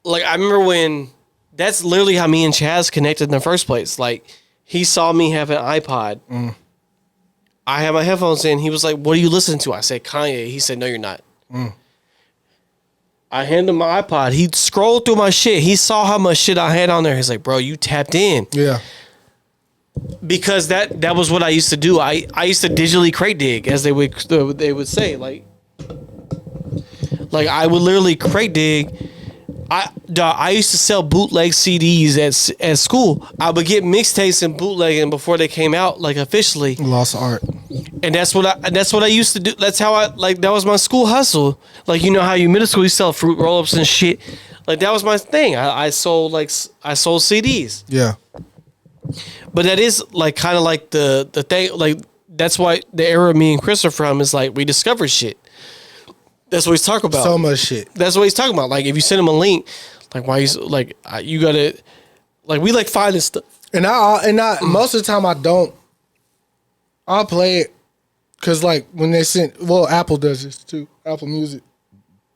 I remember when that's literally how me and Chaz connected in the first place. Like, he saw me have an iPod. I had my headphones in. He was like, "What are you listening to?" I said, "Kanye." He said, "No, you're not." I handed him my iPod. He scrolled through my shit. He saw how much shit I had on there. He's like, "Bro, you tapped in." Yeah. Because that was what I used to do. I used to digitally crate dig, as they would say. Like I would literally crate dig. I used to sell bootleg CDs at school. I would get mixtapes and bootlegging before they came out, like, officially. Lost art. And that's what I used to do. That's how that was my school hustle. Like, you know how you middle school you sell fruit roll-ups and shit. Like, that was my thing. I sold CDs. Yeah. But that is like kind of like the thing, like, that's why the era me and Kris are from is like we discover shit. That's what he's talking about. So much shit. That's what he's talking about. Like, if you send him a link, like, why he's like, you gotta, like, we like finding stuff. And I most of the time I don't. I'll play it because, like, when they send, Apple does this too. Apple Music.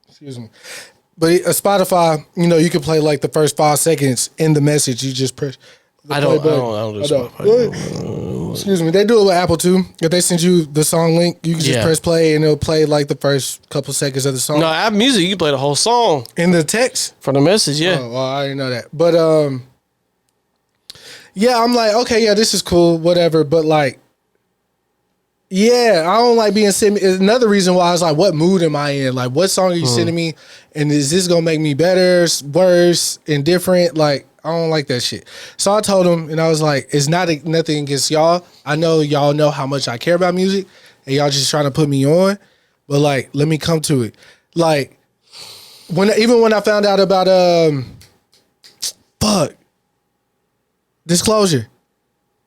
Excuse me. But Spotify, you can play like the first 5 seconds in the message. You just press. I don't do Spotify. Excuse me. They do it with Apple too. If they send you the song link, you can just press play and it'll play like the first couple seconds of the song. No, Apple Music, you can play the whole song in the text from the message. Yeah. Oh, well, I didn't know that. But yeah, I'm like, okay, yeah, this is cool, whatever. But like, yeah, I don't like being sent. Another reason why I was like, what mood am I in? Like, what song are you sending me? And is this gonna make me better, worse, indifferent? Like, I don't like that shit. So I told him, and I was like, it's nothing against y'all. I know y'all know how much I care about music, and y'all just trying to put me on. But like, let me come to it. Like, even when I found out about Disclosure.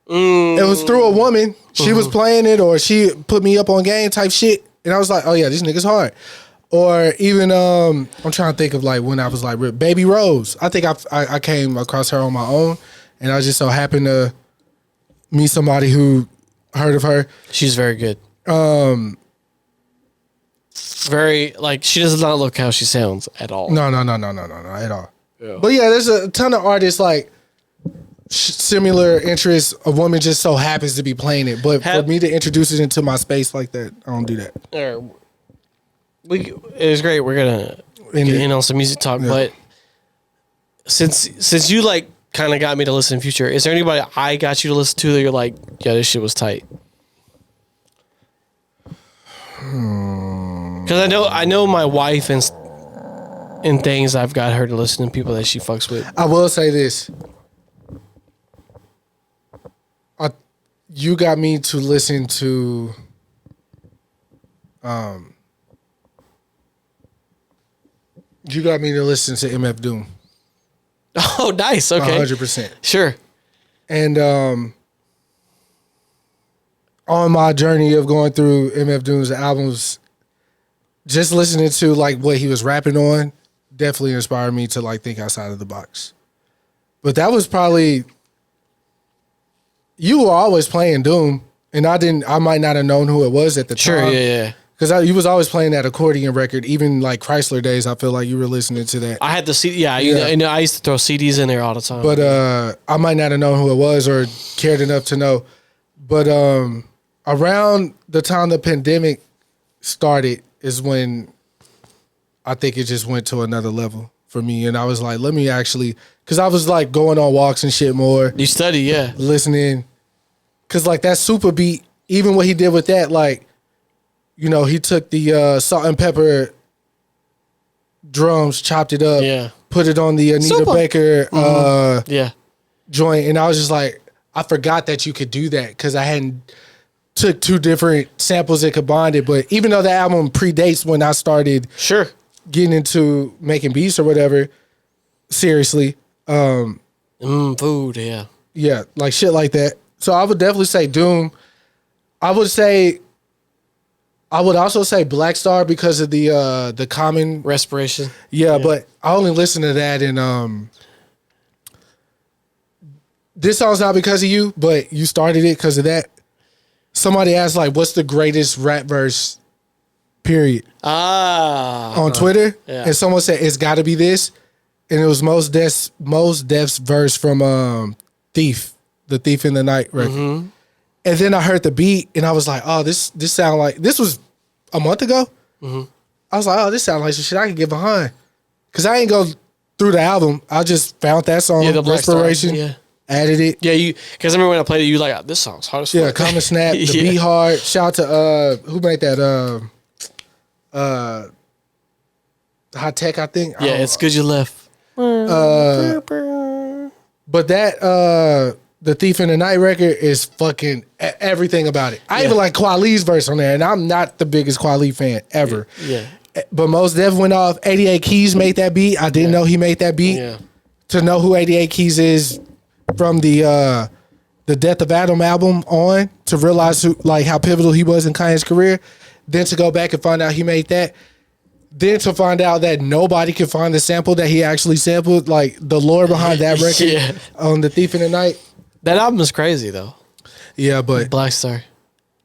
It was through a woman. She was playing it, or she put me up on game type shit, and I was like, oh yeah, this nigga's hard. Or even I'm trying to think of like when I was like Baby Rose. I think I came across her on my own, and I just so happened to meet somebody who heard of her. She's very good. Very, like, she does not look how she sounds at all. No, at all. Yeah. But yeah, there's a ton of artists like similar interests. A woman just so happens to be playing it, but for me to introduce it into my space like that, I don't do that. It was great. We're gonna get in on some music talk, but since you like kind of got me to listen in Future, is there anybody I got you to listen to that you're like, yeah, this shit was tight? Because I know my wife and things. I've got her to listen to people that she fucks with. I will say this. You got me to listen to you got me to listen to MF Doom. Oh, nice. Okay. 100%. Sure. And on my journey of going through MF Doom's albums, just listening to like what he was rapping on definitely inspired me to like think outside of the box. But that was probably, you were always playing Doom, and I might not have known who it was at the time. Sure, yeah. Because you was always playing that accordion record, even like Chrysler days. I feel like you were listening to that. I had the CD. Yeah, I used to throw CDs in there all the time. But I might not have known who it was or cared enough to know. But around the time the pandemic started is when I think it just went to another level for me. And I was like, let me actually, because I was like going on walks and shit more. You study, yeah. Listening. Because like that super beat, even what he did with that, like, you know, he took the salt and pepper drums, chopped it up, put it on the Anita Baker joint. And I was just like, I forgot that you could do that because I hadn't took two different samples and combined it. But even though the album predates when I started getting into making beats or whatever, seriously. Food, yeah. Yeah, like shit like that. So I would definitely say Doom. I would also say Black Star because of the Common Respiration. Yeah, but I only listen to that in this song's not because of you, but you started it because of that. Somebody asked like, "What's the greatest rap verse?" Period. On Twitter, and someone said it's got to be this, and it was Mos Def's verse from Thief, the Thief in the Night record. Mm-hmm. And then I heard the beat, and I was like, "Oh, this sound like this was a month ago." Mm-hmm. I was like, "Oh, this sounds like some shit I can get behind," because I ain't go through the album. I just found that song, the Respiration, added it. Yeah, because I remember when I played it, you like, this song's hard as fuck. Yeah, Common Snap, the beat hard. Shout out to who made that? Hot Tech, I think. Yeah, it's good you left. But that the Thief in the Night record is fucking everything about it. I even like Kweli's verse on there, and I'm not the biggest Kweli fan ever. Yeah. But Mos Def went off. 88 Keys made that beat. I didn't know he made that beat. Yeah. To know who 88 Keys is from the Death of Adam album on, to realize how pivotal he was in Kanye's career, then to go back and find out he made that, then to find out that nobody could find the sample that he actually sampled, like the lore behind that record on The Thief in the Night. That album is crazy though. Yeah, but Black Star.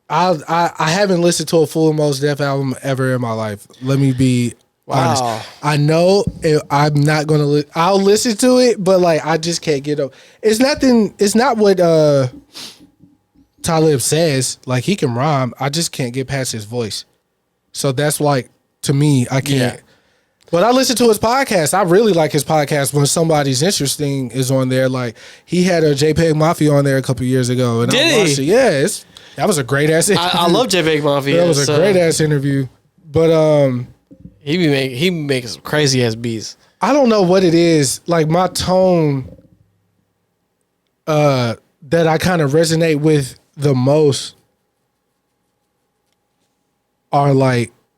I haven't listened to a full Mos Def album ever in my life. Let me be honest. I know I'm not gonna. I'll listen to it, but like I just can't get up. It's nothing. It's not what Talib says. Like he can rhyme. I just can't get past his voice. So that's like to me, I can't. Yeah. But I listen to his podcast. I really like his podcast when somebody's interesting is on there. Like he had a JPEG Mafia on there a couple years ago, and I watched it. Yeah, that was a great ass interview. I love JPEG Mafia. That was a great ass interview. But he makes some crazy ass beats. I don't know what it is. Like my tone that I kind of resonate with the most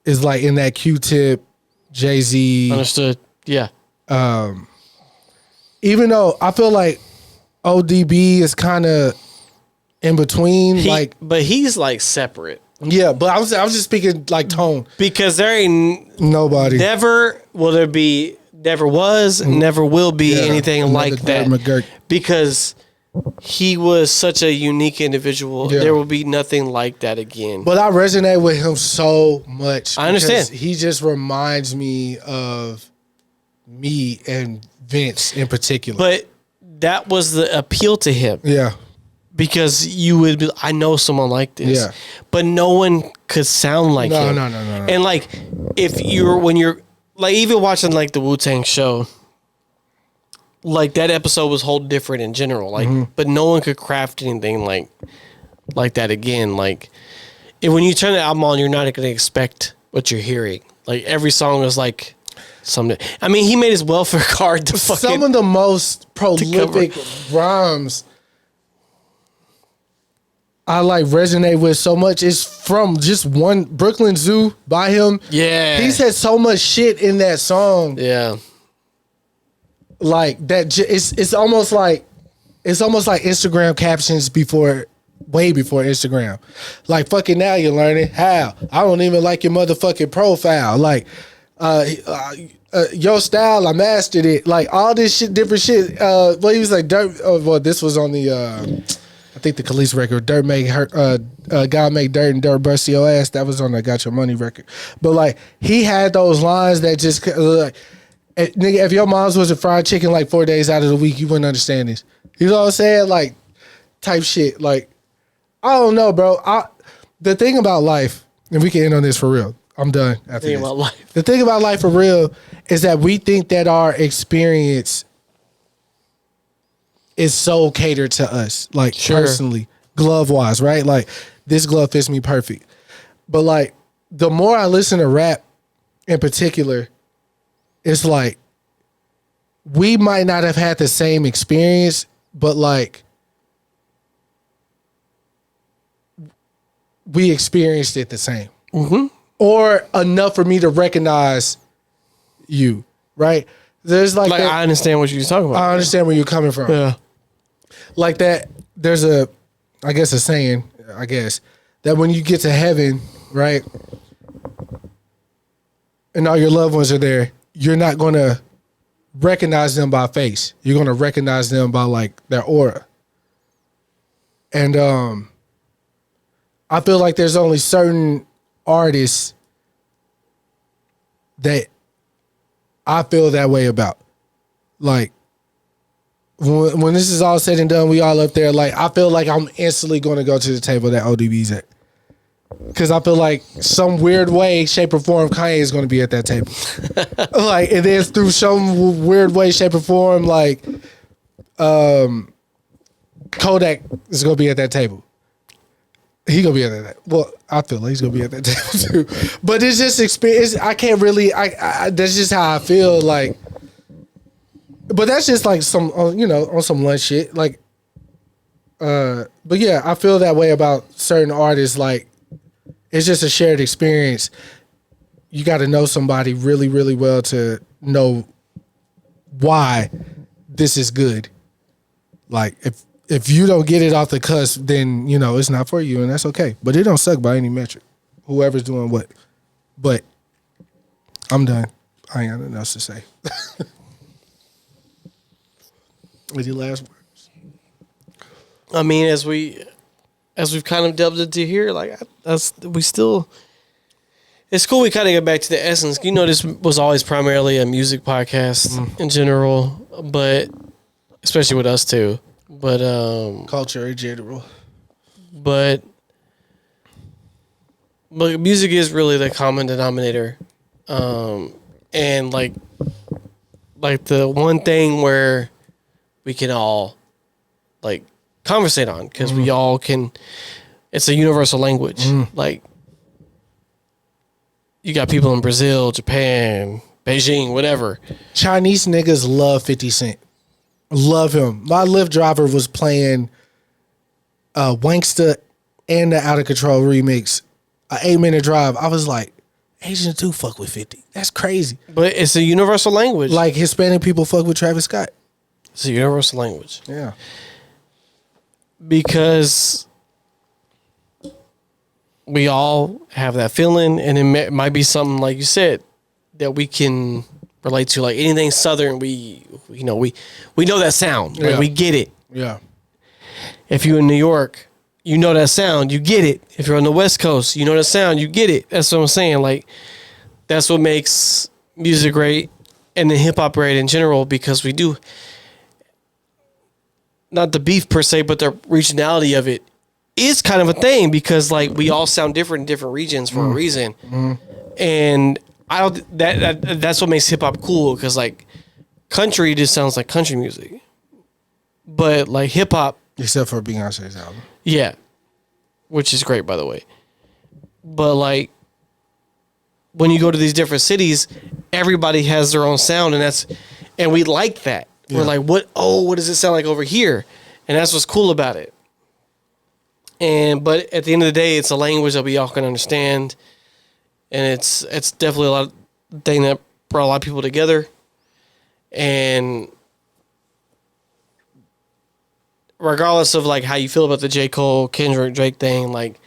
is in that Q-Tip, Jay-Z. Understood. Yeah. Even though I feel like ODB is kind of in between, but he's like separate. Yeah, but I was just speaking like tone, because there ain't nobody. Never will there be. Never was. Never will be anything like that. McGurk. Because he was such a unique individual. Yeah. There will be nothing like that again. But I resonate with him so much. I understand. He just reminds me of me and Vince in particular. But that was the appeal to him. Yeah. Because you would be, I know someone like this. Yeah. But no one could sound like him. No. And like, when you're like, even watching like the Wu-Tang show, like that episode was whole different in general. Like, but no one could craft anything like that again. Like, when you turn the album on, you're not going to expect what you're hearing. Like every song is like something. I mean, he made his welfare card to fucking. Some of the most prolific rhymes I resonate with so much is from just one Brooklyn Zoo by him. Yeah. He said so much shit in that song. Yeah. Like that, it's almost like Instagram captions way before Instagram. Like fucking now you're learning how I don't even like your motherfucking profile. Like, your style, I mastered it. Like all this shit, different shit. He was like, this was on the. I think the Khalees record, Dirt Make Hurt, God Make Dirt and Dirt Bust Your Ass, that was on the Got Your Money record. But like he had those lines that just like, nigga, if your mom's was a fried chicken like 4 days out of the week, you wouldn't understand this. You know what I'm saying? Like type shit. Like I don't know, bro. The thing about life, and we can end on this for real. I'm done after this. About life. The thing about life for real is that we think that our experience is so catered to us, like personally, glove wise, right? Like this glove fits me perfect. But like the more I listen to rap in particular, it's like we might not have had the same experience, but like we experienced it the same. Mm-hmm. Or enough for me to recognize you, right? There's like that, I understand what you're talking about. I understand where you're coming from. Yeah. Like that, there's a saying, that when you get to heaven, right, and all your loved ones are there, you're not going to recognize them by face. You're going to recognize them by like their aura. And I feel like there's only certain artists that I feel that way about. Like when this is all said and done, we all up there. Like I feel like I'm instantly going to go to the table that ODB's at, because I feel like some weird way, shape, or form, Kanye is going to be at that table. Like, and then through some weird way, shape, or form, like Kodak is going to be at that table. He gonna be at that. Well, I feel like he's gonna be at that table too. But it's just experience. I can't really. That's just how I feel. Like, but that's just like some, on some lunch shit. Like, but yeah, I feel that way about certain artists. Like, it's just a shared experience. You got to know somebody really, really well to know why this is good. Like, if you don't get it off the cusp, then, it's not for you, and that's okay. But it don't suck by any metric, whoever's doing what. But I'm done. I ain't got nothing else to say. Any last words? I mean, as we've kind of delved into here, like, it's cool we kind of get back to the essence. This was always primarily a music podcast in general, but especially with us too. But culture in general. But music is really the common denominator. And like the one thing where we can all like conversate on, because we all can, it's a universal language. Like you got people in Brazil, Japan, Beijing, whatever. Chinese niggas love 50 Cent. Love him. My Lyft driver was playing Wanksta and the Out of Control remix, an 8-minute drive. I was like, Asians do fuck with 50. That's crazy. But it's a universal language. Like Hispanic people fuck with Travis Scott. It's a universal language. Yeah. Because we all have that feeling, and it might be something, like you said, that we can relate to. Like anything Southern, we know that sound. Like, we get it. Yeah. If you're in New York, you know that sound, you get it. If you're on the West Coast, you know that sound, you get it. That's what I'm saying. Like, that's what makes music great, and then hip hop great in general, because we do, not the beef per se, but the regionality of it is kind of a thing, because like we all sound different in different regions for a reason. And that's what makes hip hop cool, because like country just sounds like country music, but like hip hop, except for Beyonce's album, yeah, which is great, by the way. But like when you go to these different cities, everybody has their own sound, and we like that. Yeah. We're like, what does it sound like over here? And that's what's cool about it. But at the end of the day, it's a language that we all can understand. And it's definitely thing that brought a lot of people together. And regardless of like how you feel about the J. Cole, Kendrick, Drake thing, like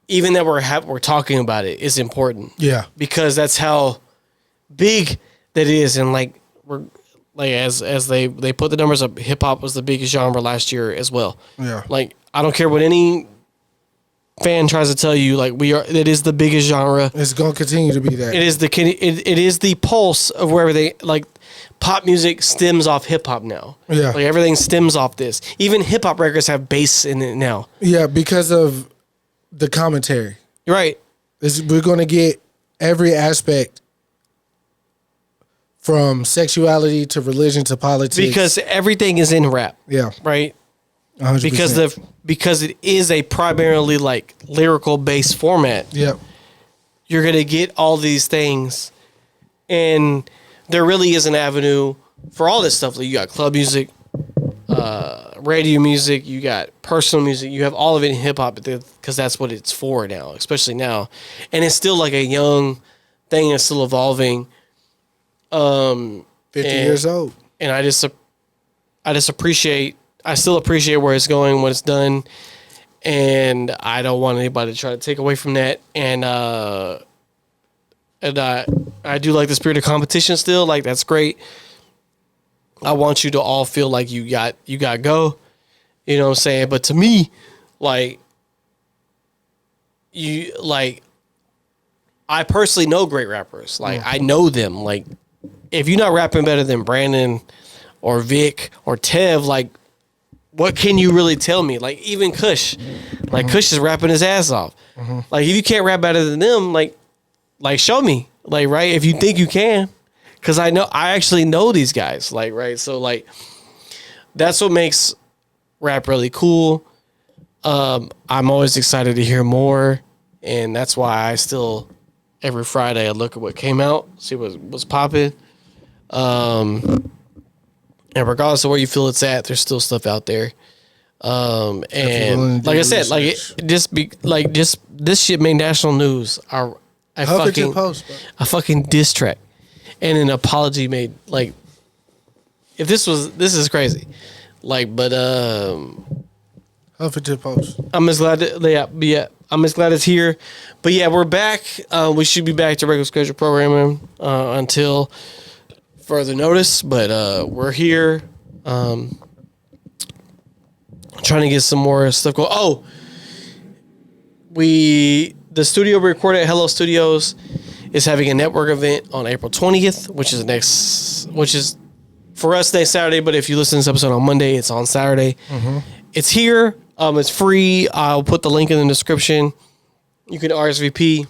even that we're talking about it is important. Yeah. Because that's how big that is. And like like as they put the numbers up, hip hop was the biggest genre last year as well. Yeah. Like I don't care what any fan tries to tell you, like it is the biggest genre. It's gonna continue to be that. It is the pulse of where everything, like pop music stems off hip hop now. Yeah. Like everything stems off this. Even hip hop records have bass in it now. Yeah, because of the commentary. Right. We're gonna get every aspect from sexuality to religion to politics. Because everything is in rap. Yeah. Right? 100%. Because it is a primarily like lyrical based format. Yep. You're gonna get all these things, and there really is an avenue for all this stuff. Like you got club music, radio music, you got personal music, you have all of it in hip hop because that's what it's for now, especially now, and it's still like a young thing that's still evolving. 50 years old, and I still appreciate where it's going, what it's done, and I don't want anybody to try to take away from that. And I do like the spirit of competition still. Like that's great. I want you to all feel like you got go. You know what I'm saying? But to me, like I personally know great rappers. Like I know them. Like if you're not rapping better than Brandon or Vic or Tev, like what can you really tell me? Like even Kush, like Kush is rapping his ass off. Like if you can't rap better than them, like show me, like right, if you think you can, because I actually know these guys, like right. So like that's what makes rap really cool. I'm always excited to hear more, and that's why I still every Friday I look at what came out, see what's popping. And regardless of where you feel it's at, there's still stuff out there. And like I said, this shit made national news. A fucking diss track and an apology made. Like if this is crazy. Like, but Huffington Post. I'm as glad I'm as glad it's here. But yeah, we're back. We should be back to regular schedule programming until further notice, but we're here trying to get some more stuff going. Oh, the studio we recorded at Hello Studios is having a network event on April 20th, which is for us next Saturday, but if you listen to this episode on Monday, it's on Saturday. It's here. It's free. I'll put the link in the description. You can RSVP.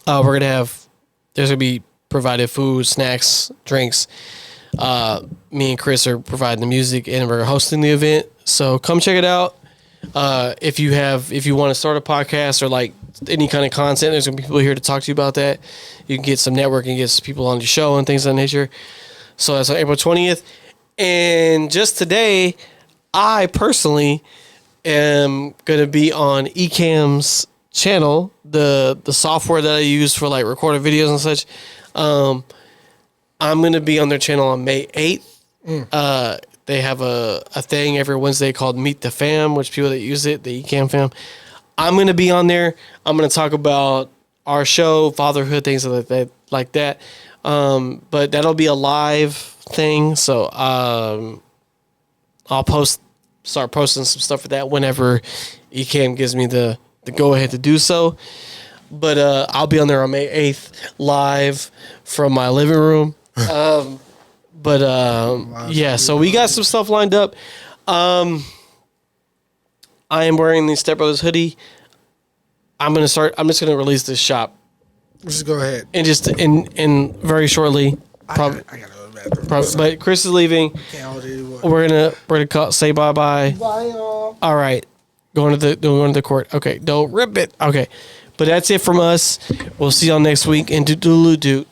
There's gonna be provided food, snacks, drinks. Me and Kris are providing the music, and we're hosting the event. So come check it out. If you want to start a podcast or like any kind of content, there's gonna be people here to talk to you about that. You can get some networking, get some people on your show and things of that nature. So that's on April 20th. And just today, I personally am gonna be on Ecamm's channel, the software that I use for like recording videos and such. I'm going to be on their channel on May 8th. They have a thing every Wednesday called Meet the Fam, which people that use it, the Ecamm fam. I'm going to be on there. I'm going to talk about our show, fatherhood, things like that. But that'll be a live thing. So I'll start posting some stuff for that whenever Ecamm gives me the go ahead to do so. But I'll be on there on May 8th live from my living room. Yeah, so we got some stuff lined up. I am wearing the StepBrothers hoodie. I'm just going to release this shop. Just go ahead. And just in very shortly. I gotta go to the bathroom. But Kris is leaving. We're gonna say bye-bye. Bye, y'all. All right. Going to the court. Okay, don't rip it. Okay. But that's it from us. We'll see y'all next week. And do.